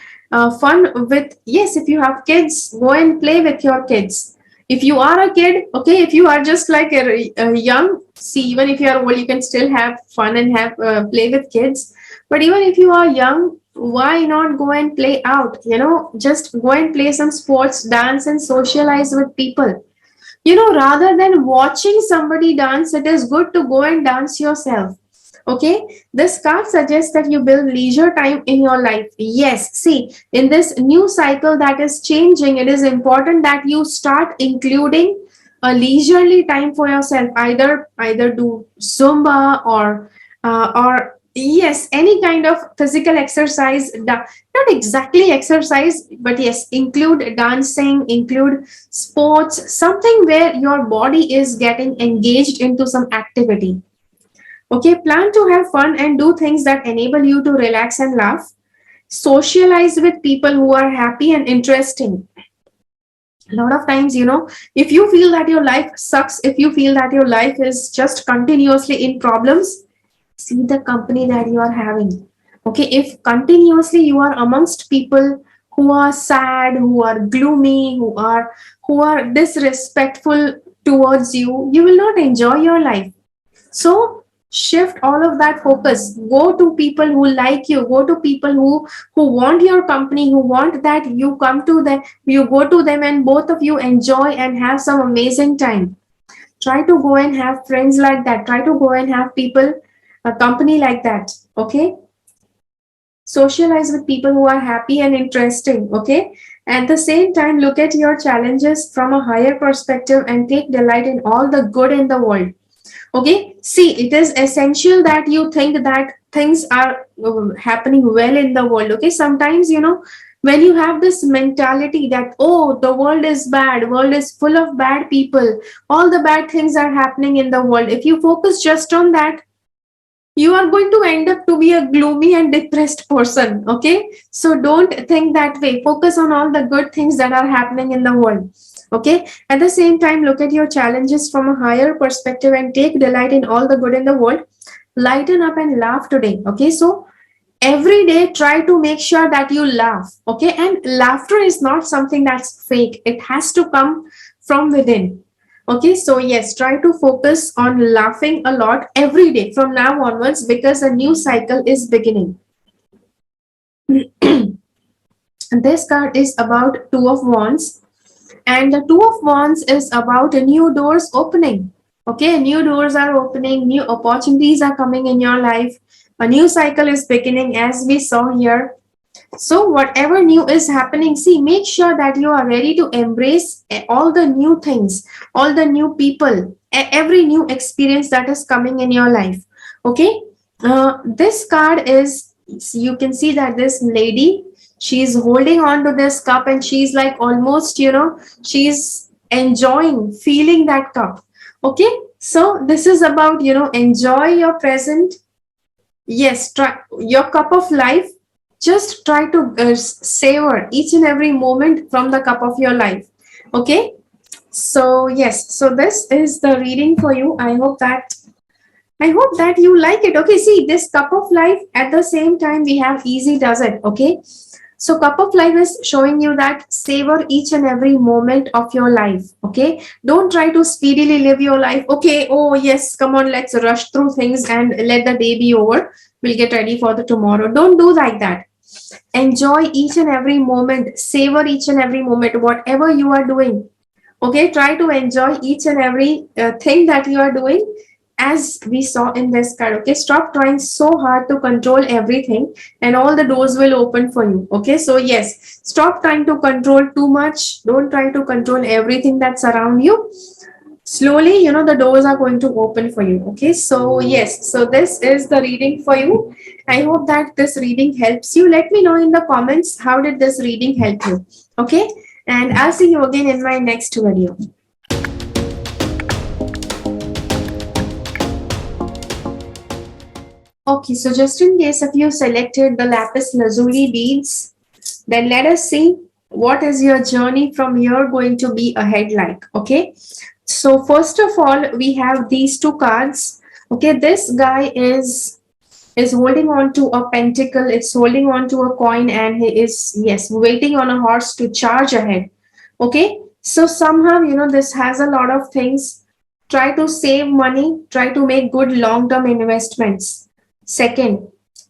fun with, yes, if you have kids, go and play with your kids. If you are a kid, okay, if you are just like a young, see, even if you are old, you can still have fun and have play with kids. But even if you are young, why not go and play out? Just go and play some sports, dance, and socialize with people. Rather than watching somebody dance, it is good to go and dance yourself. Okay, this card suggests that you build leisure time in your life. Yes, see, in this new cycle that is changing, it is important that you start including a leisurely time for yourself. Either do Zumba or yes, any kind of physical exercise. Not exactly exercise, but yes, include dancing, include sports, something where your body is getting engaged into some activity. Okay, plan to have fun and do things that enable you to relax and laugh. Socialize with people who are happy and interesting. A lot of times, if you feel that your life sucks, if you feel that your life is just continuously in problems, see the company that you are having. Okay, if continuously you are amongst people who are sad, who are gloomy, who are disrespectful towards you, you will not enjoy your life. So shift all of that focus. Go to people who like you. Go to people who want your company, who want that you come to them, you go to them, and both of you enjoy and have some amazing time. Try to go and have friends like that. Try to go and have people, a company like that. Okay, socialize with people who are happy and interesting. Okay, at the same time, look at your challenges from a higher perspective and take delight in all the good in the world. Okay, see, it is essential that you think that things are happening well in the world. Okay, sometimes when you have this mentality that, oh, the world is bad, world is full of bad people, all the bad things are happening in the world, if you focus just on that, you are going to end up to be a gloomy and depressed person. Okay, so don't think that way. Focus on all the good things that are happening in the world. Okay, at the same time, look at your challenges from a higher perspective and take delight in all the good in the world. Lighten up and laugh today. Okay, so every day try to make sure that you laugh. Okay, and laughter is not something that's fake, it has to come from within. Okay, so yes, try to focus on laughing a lot every day from now onwards, because a new cycle is beginning. This card is about Two of Wands, and the Two of Wands is about new doors opening. Okay, new doors are opening, new opportunities are coming in your life, a new cycle is beginning, as we saw here. So whatever new is happening, see, make sure that you are ready to embrace all the new things, all the new people, every new experience that is coming in your life. Okay, this card is, you can see that this lady, she's holding on to this cup and she's like almost, she's enjoying feeling that cup. Okay, so this is about, enjoy your present. Yes, try your cup of life. Just try to savor each and every moment from the cup of your life. Okay, so yes, so this is the reading for you. I hope that you like it. Okay, see, this cup of life, at the same time we have easy does it. Okay, so cup of life is showing you that savor each and every moment of your life. Okay, don't try to speedily live your life. Okay, oh yes, come on, let's rush through things and let the day be over, we'll get ready for the tomorrow. Don't do like that. Enjoy each and every moment, savor each and every moment, whatever you are doing. Okay, try to enjoy each and every thing that you are doing, as we saw in this card. Okay, stop trying so hard to control everything and all the doors will open for you. Okay, so yes, stop trying to control too much, don't try to control everything that's around you. Slowly, the doors are going to open for you. Okay, so yes, so this is the reading for you. I hope that this reading helps you. Let me know in the comments, how did this reading help you? Okay, and I'll see you again in my next video. Okay, so just in case if you selected the Lapis Lazuli beads, then let us see what is your journey from here going to be ahead like. Okay, so first of all, we have these two cards. Okay, this guy is holding on to a pentacle, it's holding on to a coin, and he is, yes, waiting on a horse to charge ahead. Okay, so somehow, this has a lot of things. Try to save money, try to make good long-term investments. Second,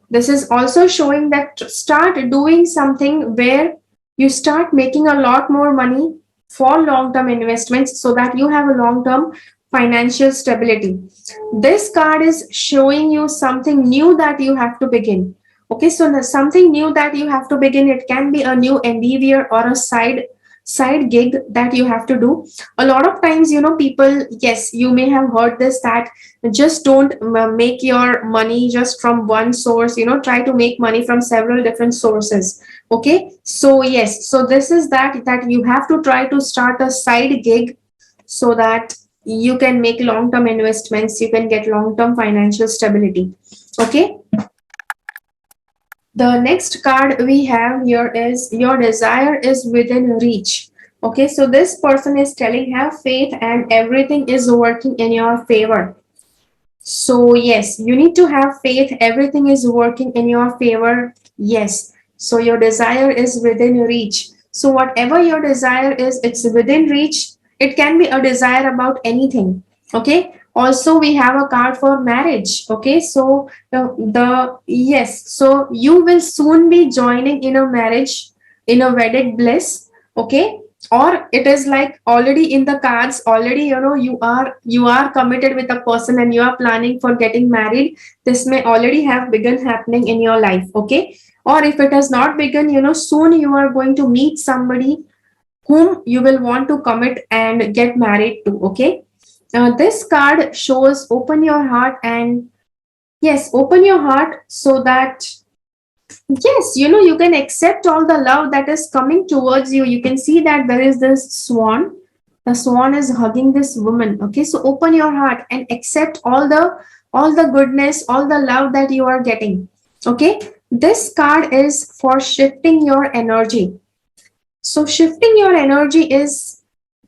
this is also showing that start doing something where you start making a lot more money for long-term investments, so that you have a long-term financial stability. This card is showing you something new that you have to begin. Okay, so something new that you have to begin, it can be a new endeavor or a side gig that you have to do. A lot of times, people, yes, you may have heard this, that just don't make your money just from one source. Try to make money from several different sources. Okay, so yes, so this is that you have to try to start a side gig, so that you can make long-term investments, you can get long-term financial stability. Okay, the next card we have here is your desire is within reach. Okay, so this person is telling, have faith and everything is working in your favor. So yes, you need to have faith, everything is working in your favor. Yes, so your desire is within reach. So whatever your desire is, it's within reach. It can be a desire about anything. Okay, also we have a card for marriage. Okay, so the yes, so you will soon be joining in a marriage, in a wedded bliss. Okay, or it is like already in the cards, already, you are committed with a person and you are planning for getting married. This may already have begun happening in your life. Okay, or if it has not begun, soon you are going to meet somebody whom you will want to commit and get married to. Okay, this card shows open your heart, and yes, open your heart, so that yes, you can accept all the love that is coming towards you. You can see that there is this swan. The swan is hugging this woman. Okay, so open your heart and accept all the goodness, all the love that you are getting. Okay, this card is for shifting your energy. So shifting your energy is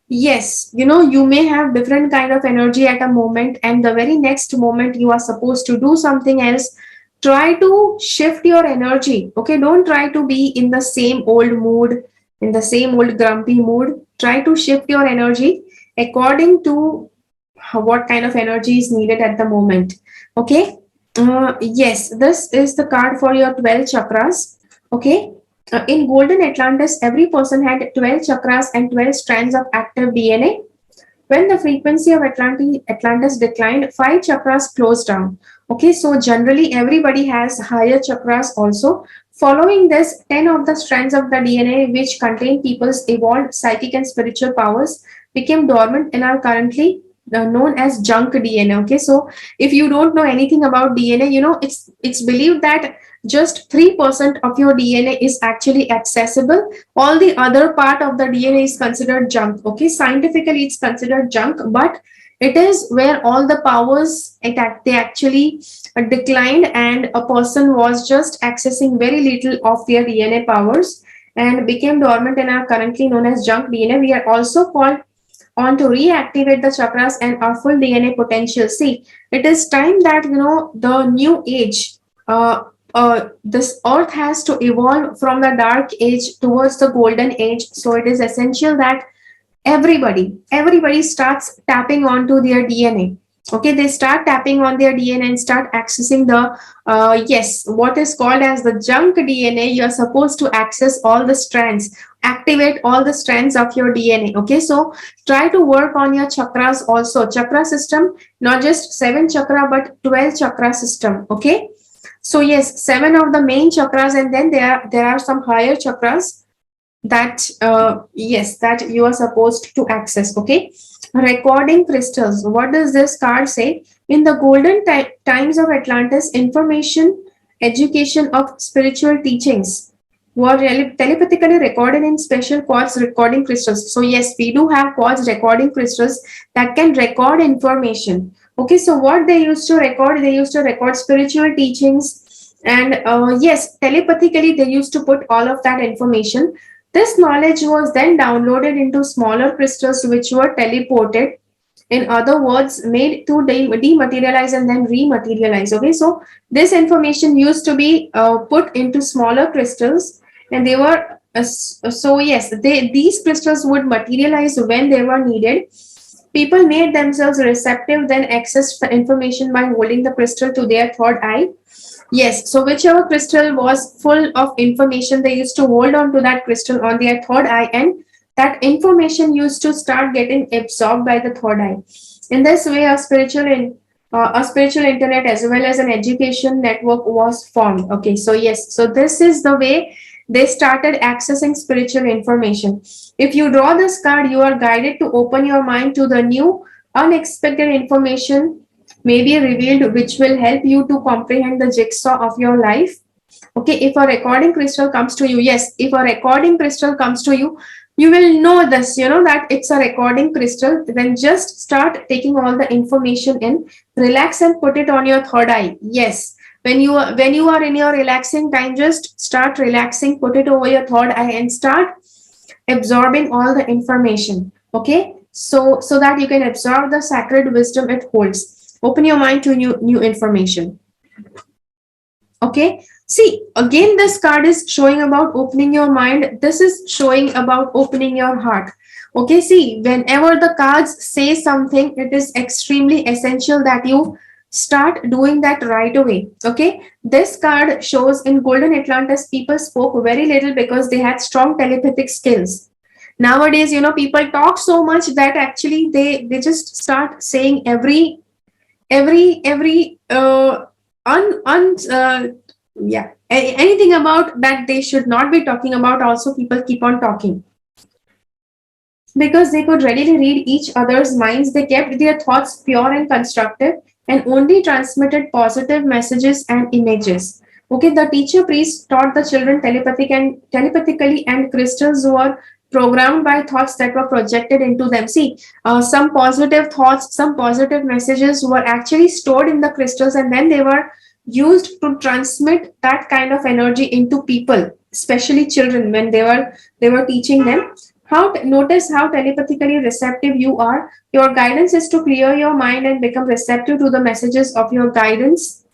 Yes, you may have different kind of energy at a moment, and the very next moment you are supposed to do something else. Try to shift your energy. Okay, don't try to be in the same old mood, in the same old grumpy mood. Try to shift your energy according to what kind of energy is needed at the moment. Okay. Yes, this is the card for your 12 chakras. Okay. In Golden Atlantis, every person had 12 chakras and 12 strands of active DNA. When the frequency of Atlantis declined, 5 chakras closed down. Okay, so generally everybody has higher chakras also. Following this, 10 of the strands of the DNA which contain people's evolved psychic and spiritual powers became dormant and are currently known as junk DNA. Okay, so if you don't know anything about DNA, it's believed that just 3% of your DNA is actually accessible. All the other part of the DNA is considered junk. Okay, scientifically it's considered junk, but it is where all the powers they actually declined, and a person was just accessing very little of their DNA powers and became dormant and are currently known as junk DNA. We are also called on to reactivate the chakras and our full DNA potential. See, it is time that the new age. This earth has to evolve from the dark age towards the golden age. So it is essential that everybody starts tapping onto their DNA. Okay, they start tapping on their DNA and start accessing the yes, what is called as the junk DNA. You're supposed to access all the strands, activate all the strands of your DNA. Okay, so try to work on your chakras also. Chakra system, not just 7 chakra but 12 chakra system. Okay, so yes, 7 of the main chakras, and then there are some higher chakras that yes, that you are supposed to access. Okay, recording crystals. What does this card say? In the golden times of Atlantis, information, education of spiritual teachings were telepathically recorded in special quartz recording crystals. So yes, we do have quartz recording crystals that can record information. Okay, so what they used to record? They used to record spiritual teachings, and yes, telepathically they used to put all of that information. This knowledge was then downloaded into smaller crystals which were teleported, in other words, made to dematerialize and then rematerialize. Okay, so this information used to be put into smaller crystals, and they were so yes, these crystals would materialize when they were needed. People made themselves receptive, then accessed the information by holding the crystal to their third eye. Yes, so whichever crystal was full of information, they used to hold on to that crystal on their third eye, and that information used to start getting absorbed by the third eye. In this way, a spiritual internet as well as an education network was formed. Okay, so yes, so this is the way they started accessing spiritual information. If you draw this card, you are guided to open your mind to the new, unexpected information may be revealed, which will help you to comprehend the jigsaw of your life. Okay, if a recording crystal comes to you, yes, if a recording crystal comes to you, you will know this, that it's a recording crystal. Then just start taking all the information in, relax and put it on your third eye. Yes, when you are in your relaxing time, just start relaxing, put it over your third eye and start absorbing all the information. Okay, so that you can absorb the sacred wisdom it holds. Open your mind to new information. Okay, see, again this card is showing about opening your mind. This is showing about opening your heart. Okay, see, whenever the cards say something, it is extremely essential that you start doing that right away. Okay, this card shows in Golden Atlantis, people spoke very little because they had strong telepathic skills. Nowadays, people talk so much that actually they just start saying every yeah, anything about that they should not be talking about. Also, people keep on talking because they could readily read each other's minds. They kept their thoughts pure and constructive and only transmitted positive messages and images. Okay, the teacher priest taught the children telepathically, and crystals were programmed by thoughts that were projected into them. See, some positive thoughts, some positive messages were actually stored in the crystals, and then they were used to transmit that kind of energy into people, especially children, when they were teaching them. Notice how telepathically receptive you are. Your guidance is to clear your mind and become receptive to the messages of your guidance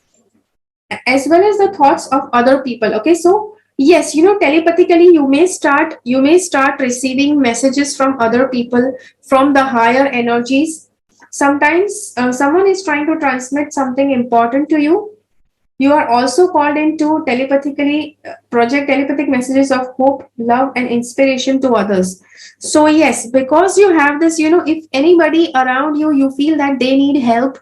as well as the thoughts of other people. Okay, so yes, telepathically you may start receiving messages from other people, from the higher energies. Sometimes someone is trying to transmit something important to you. You are also called in to telepathically project telepathic messages of hope, love, and inspiration to others. So, yes, because you have this, if anybody around you, you feel that they need help,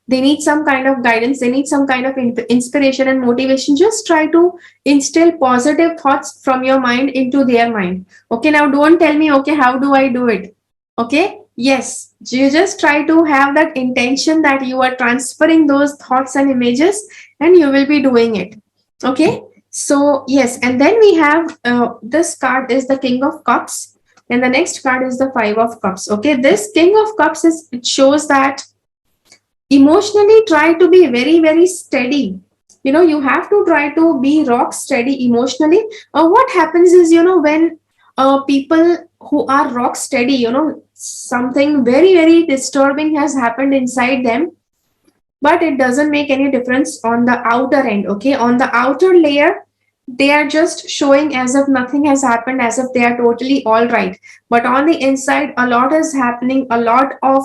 they need some kind of guidance, they need some kind of inspiration and motivation, just try to instill positive thoughts from your mind into their mind. Okay, now don't tell me, okay, how do I do it? Okay, yes, you just try to have that intention that you are transferring those thoughts and images, and you will be doing it. Okay, so yes, and then we have this card is the King of Cups, and the next card is the Five of Cups. Okay, this King of Cups is, it shows that emotionally try to be very very steady. You have to try to be rock steady emotionally. What happens is, when people who are rock steady, something very very disturbing has happened inside them, but it doesn't make any difference on the outer end. Okay, on the outer layer they are just showing as if nothing has happened, as if they are totally all right, but on the inside a lot is happening, a lot of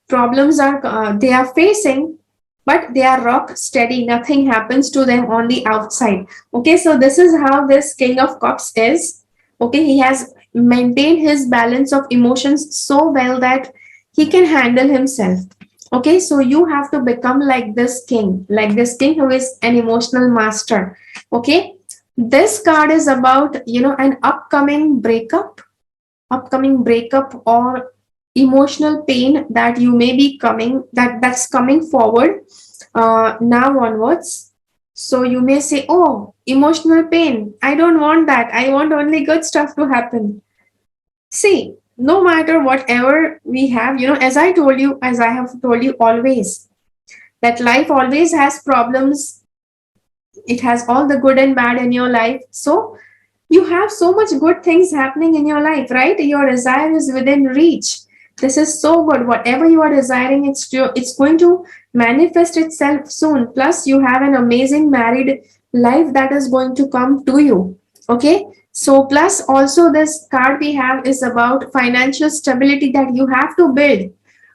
problems are they are facing, but they are rock steady, nothing happens to them on the outside. Okay, so this is how this King of Cups is. Okay, he has maintained his balance of emotions so well that he can handle himself. Okay, so you have to become like this king who is an emotional master. Okay, this card is about, an upcoming breakup or emotional pain that you may be coming, that's coming forward now onwards. So you may say, oh, emotional pain, I don't want that, I want only good stuff to happen. See, no matter whatever we have, as I have told you always, that life always has problems. It has all the good and bad in your life. So you have so much good things happening in your life, right? Your desire is within reach. This is so good. Whatever you are desiring, it's going to manifest itself soon. Plus, you have an amazing married life that is going to come to you. Okay. So, plus also this card we have is about financial stability that you have to build.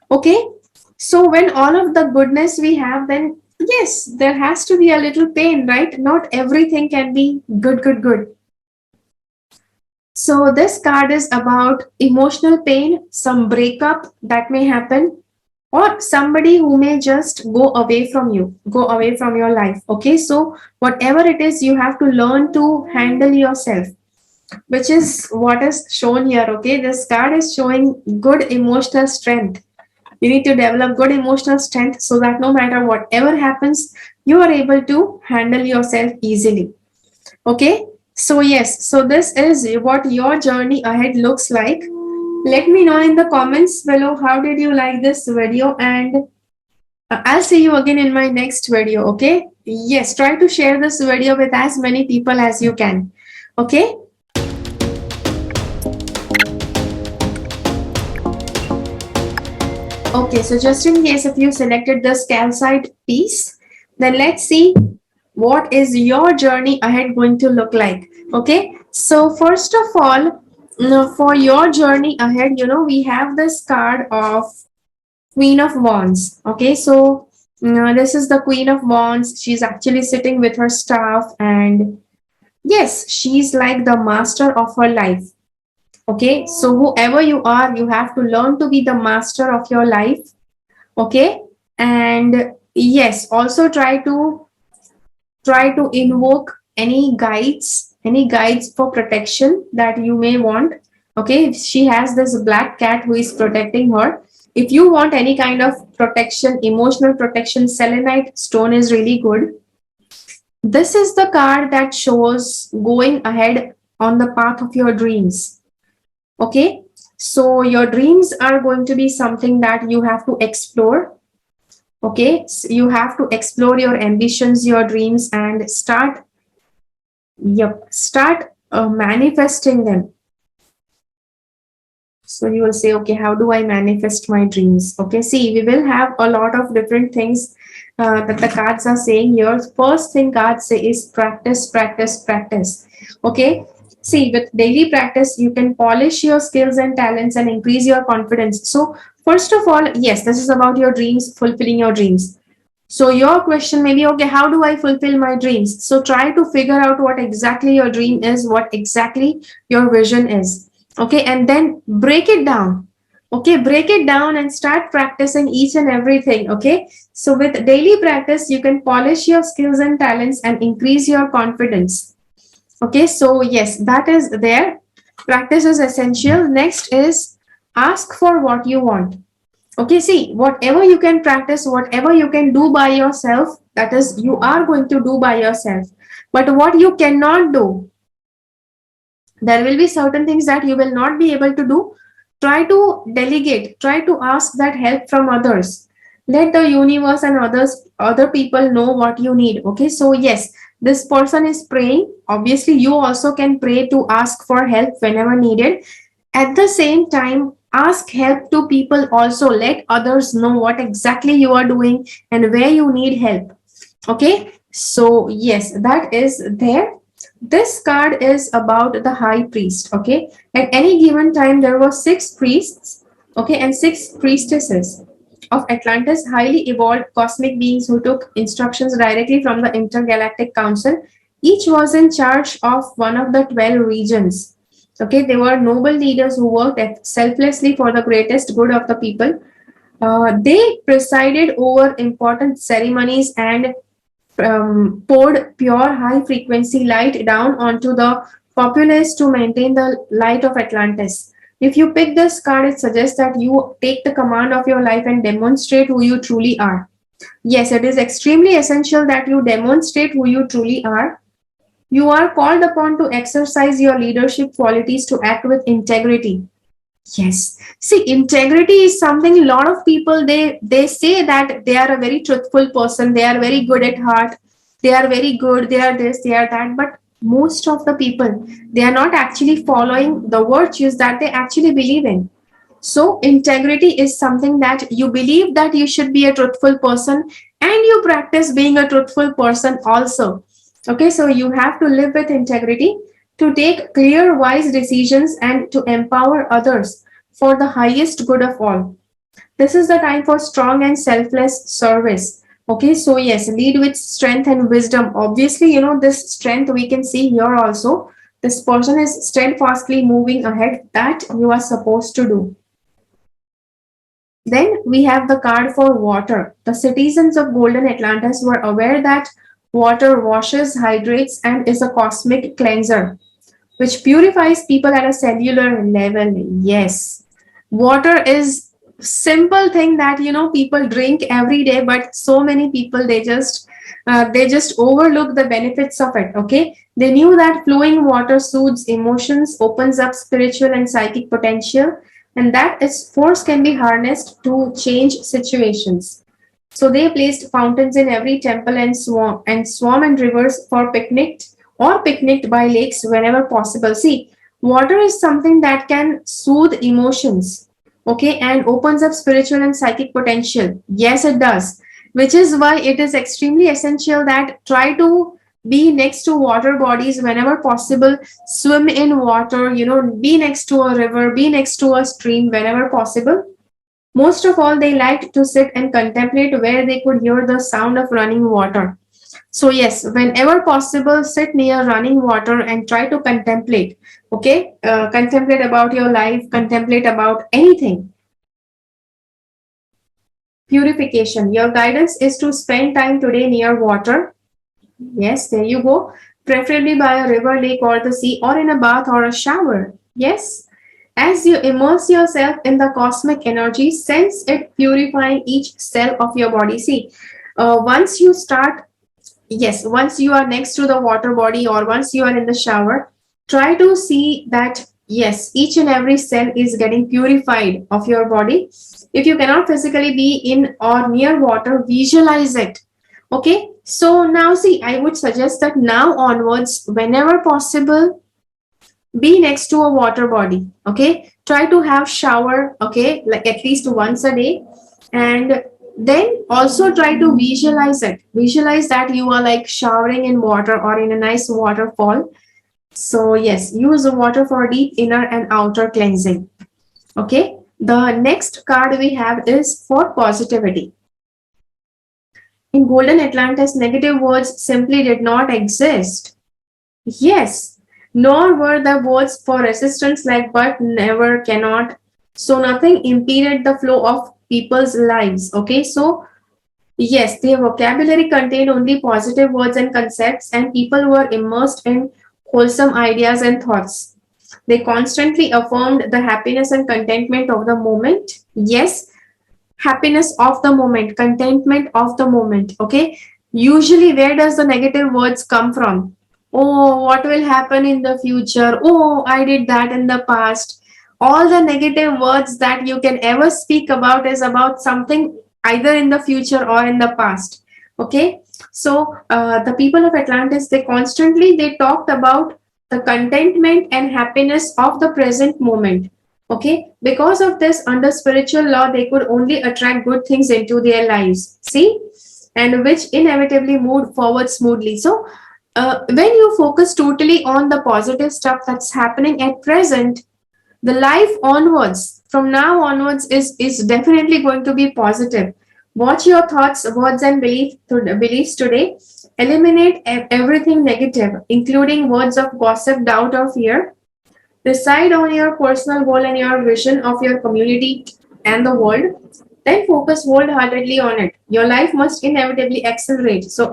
Okay. So, when all of the goodness we have, then yes, there has to be a little pain, right? Not everything can be good, good, good. So this card is about emotional pain, some breakup that may happen, or somebody who may just go away from you, go away from your life. Okay, so whatever it is, you have to learn to handle yourself, which is what is shown here. Okay, this card is showing good emotional strength. You need to develop good emotional strength so that no matter whatever happens, you are able to handle yourself easily. Okay, so yes, so this is what your journey ahead looks like. Let me know in the comments below how did you like this video, and I'll see you again in my next video. Okay, yes, try to share this video with as many people as you can. Okay, okay, so just in case if you selected this calcite piece, then let's see what is your journey ahead going to look like. Okay, so first of all, for your journey ahead, we have this card of Queen of Wands. Okay, so this is the Queen of Wands. She's actually sitting with her staff, and yes, she's like the master of her life. Okay, so whoever you are, you have to learn to be the master of your life. Okay, and yes, also try to invoke any guides for protection that you may want. Okay, she has this black cat who is protecting her. If you want any kind of protection, emotional protection, selenite stone is really good. This is the card that shows going ahead on the path of your dreams. Okay, so your dreams are going to be something that you have to explore. Okay, so you have to explore your ambitions, your dreams, and start manifesting them. So you will say, okay, how do I manifest my dreams? Okay, see, we will have a lot of different things that the cards are saying here. First thing cards say is practice, practice, practice. Okay, see, with daily practice, you can polish your skills and talents and increase your confidence. So, first of all, yes, this is about your dreams, fulfilling your dreams. So your question may be, okay, how do I fulfill my dreams? So try to figure out what exactly your dream is, what exactly your vision is. Okay, and then break it down. Okay, break it down and start practicing each and everything. Okay, so with daily practice, you can polish your skills and talents and increase your confidence. Okay, so yes, that is there. Practice is essential. Next is ask for what you want. Okay, see, whatever you can practice, whatever you can do by yourself, that is, you are going to do by yourself. But what you cannot do, there will be certain things that you will not be able to do. Try to delegate, try to ask that help from others. Let the universe and other people know what you need. Okay, so yes, this person is praying. Obviously, you also can pray to ask for help whenever needed. At the same time, ask help to people also. Let others know what exactly you are doing and where you need help. Okay, so yes, that is there. This card is about the high priest. Okay, at any given time, there were 6 priests, okay, and 6 priestesses of Atlantis, highly evolved cosmic beings who took instructions directly from the Intergalactic Council. Each was in charge of one of the 12 regions. Okay, they were noble leaders who worked selflessly for the greatest good of the people. They presided over important ceremonies and poured pure high frequency light down onto the populace to maintain the light of Atlantis. If you pick this card, it suggests that you take the command of your life and demonstrate who you truly are. Yes, it is extremely essential that you demonstrate who you truly are. You are called upon to exercise your leadership qualities to act with integrity. Yes. See, integrity is something a lot of people they say that they are a very truthful person, they are very good at heart, they are very good, they are this, they are that, but most of the people they are not actually following the virtues that they actually believe in. So integrity is something that you believe that you should be a truthful person and you practice being a truthful person also. Okay, so you have to live with integrity, to take clear, wise decisions, and to empower others for the highest good of all. This is the time for strong and selfless service. Okay, so yes, lead with strength and wisdom. Obviously, this strength we can see here also. This person is steadfastly moving ahead, that you are supposed to do. Then we have the card for water. The citizens of Golden Atlantis were aware that water washes, hydrates, and is a cosmic cleanser, which purifies people at a cellular level. Yes, water is simple thing that people drink every day, but so many people they just overlook the benefits of it. Okay, they knew that flowing water soothes emotions, opens up spiritual and psychic potential, and that its force can be harnessed to change situations. So they placed fountains in every temple and swamp and rivers for picnicked by lakes whenever possible. See, water is something that can soothe emotions, okay, and opens up spiritual and psychic potential. Yes, it does, which is why it is extremely essential that try to be next to water bodies whenever possible. Swim in water, be next to a river, be next to a stream whenever possible. Most of all, they liked to sit and contemplate where they could hear the sound of running water. So yes, whenever possible, sit near running water and try to contemplate. Okay, contemplate about your life, contemplate about anything. Purification. Your guidance is to spend time today near water. Yes, there you go. Preferably by a river, lake, or the sea, or in a bath or a shower. Yes. As you immerse yourself in the cosmic energy, sense it purifying each cell of your body. See, once you start, yes, once you are next to the water body or once you are in the shower, try to see that, yes, each and every cell is getting purified of your body. If you cannot physically be in or near water, visualize it. Okay, so now see, I would suggest that now onwards, whenever possible, Be next to a water body. Okay, try to have shower, okay, like at least once a day. And then also try to visualize it. Visualize that you are like showering in water or in a nice waterfall. So yes, use the water for deep inner and outer cleansing. Okay, the next card we have is for positivity. In Golden Atlantis, negative words simply did not exist. Yes, nor were the words for resistance like but, never, cannot. So nothing impeded the flow of people's lives. Okay, so yes, their vocabulary contained only positive words and concepts, and people were immersed in wholesome ideas and thoughts. They constantly affirmed the happiness and contentment of the moment. Yes, happiness of the moment, contentment of the moment. Okay, usually where does the negative words come from? Oh, what will happen in the future? Oh, I did that in the past. All the negative words that you can ever speak about is about something either in the future or in the past. Okay, so the people of Atlantis, they talked about the contentment and happiness of the present moment. Okay, because of this, under spiritual law, they could only attract good things into their lives. See, and which inevitably moved forward smoothly. So, when you focus totally on the positive stuff that's happening at present, the life onwards, from now onwards, is definitely going to be positive. Watch your thoughts, words, and beliefs today. Eliminate everything negative, including words of gossip, doubt, or fear. Decide on your personal goal and your vision of your community and the world. Then focus wholeheartedly on it. Your life must inevitably accelerate. So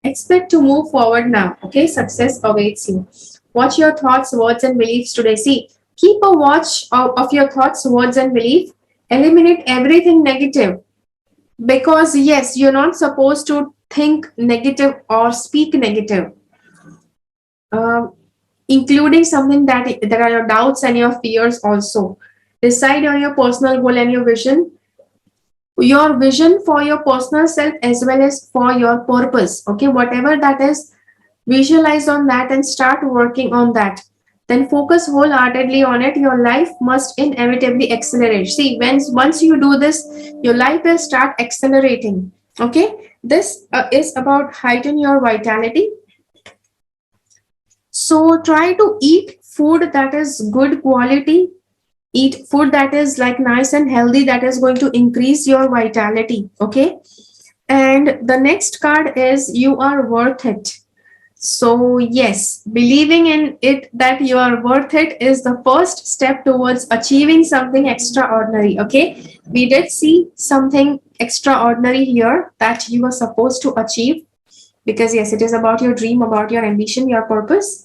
expect to move forward now. Okay, success awaits you. Watch your thoughts, words, and beliefs today. See, keep a watch of your thoughts, words, and belief. Eliminate everything negative, because yes, you're not supposed to think negative or speak negative. Um, Including something that are your doubts and your fears also. Decide on your personal goal and your vision for your personal self as well as for your purpose. Okay, whatever that is, visualize on that and start working on that. Then focus wholeheartedly on it. Your life must inevitably accelerate. See, once you do this, your life will start accelerating. Okay, this is about heighten your vitality. So try to eat food that is good quality. Eat food that is like nice and healthy, that is going to increase your vitality. Okay. And the next card is you are worth it. So yes, believing in it that you are worth it is the first step towards achieving something extraordinary. Okay. We did see something extraordinary here that you are supposed to achieve, because yes, it is about your dream, about your ambition, your purpose.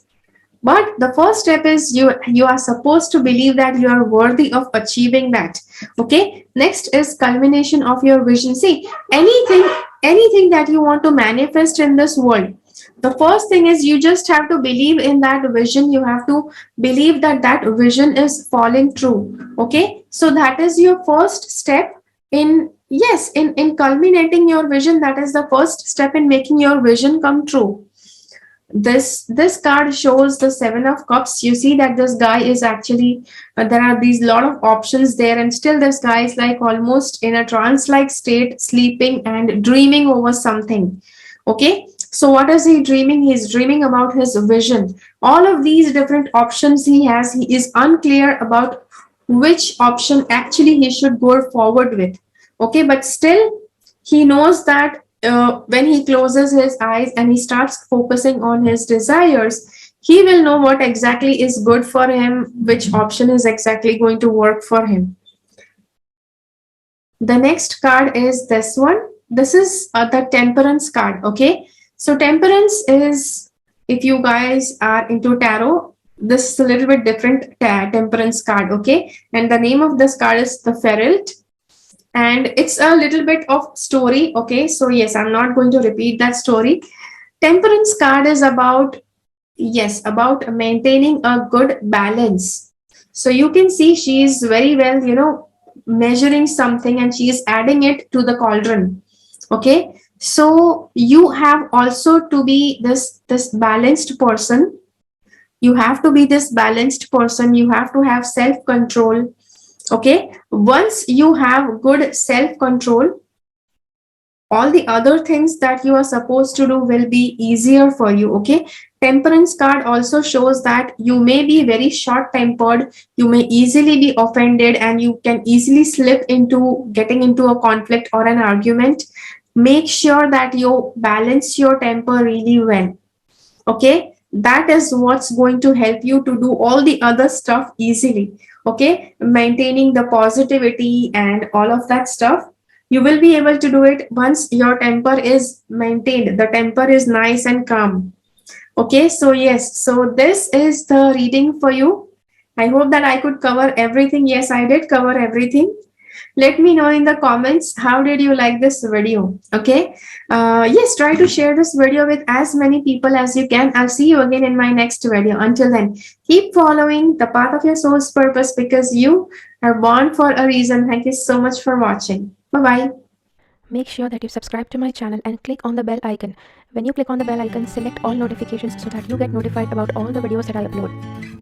But the first step is you are supposed to believe that you are worthy of achieving that. Okay, next is culmination of your vision. See, anything that you want to manifest in this world, the first thing is you just have to believe in that vision. You have to believe that that vision is falling true. Okay, so that is your first step in, yes, in culminating your vision. That is the first step in making your vision come true. This card shows the Seven of Cups. You see that this guy is actually, there are these lot of options there, and still this guy is like almost in a trance like state, sleeping and dreaming over something. Okay, so what is he dreaming? He's dreaming about his vision. All of these different options he has, he is unclear about which option actually he should go forward with. Okay, but still he knows that when he closes his eyes and he starts focusing on his desires, he will know what exactly is good for him, which option is exactly going to work for him. The next card is this one. This is the Temperance card. Okay, so Temperance is, if you guys are into tarot, this is a little bit different Temperance card. Okay, and the name of this card is the Ferret, and it's a little bit of story. Okay, so yes, I'm not going to repeat that story. Temperance card is about, yes, about maintaining a good balance. So you can see she is very well, measuring something and she is adding it to the cauldron. Okay, so you have also to be this balanced person. You have to be this balanced person. You have to have self control. Okay, once you have good self control, all the other things that you are supposed to do will be easier for you. Okay, temperance card also shows that you may be very short tempered, you may easily be offended, and you can easily slip into getting into a conflict or an argument. Make sure that you balance your temper really well. Okay, that is what's going to help you to do all the other stuff easily. Okay, maintaining the positivity and all of that stuff, you will be able to do it once your temper is maintained, the temper is nice and calm. Okay, so yes, so this is the reading for you. I hope that I could cover everything. Yes, I did cover everything. Let me know in the comments how did you like this video. Okay, yes, try to share this video with as many people as you can. I'll see you again in my next video. Until then, keep following the path of your soul's purpose, because you are born for a reason. Thank you so much for watching. Bye bye. Make sure that you subscribe to my channel and click on the bell icon. When you click on the bell icon, select all notifications so that you get notified about all the videos that I upload.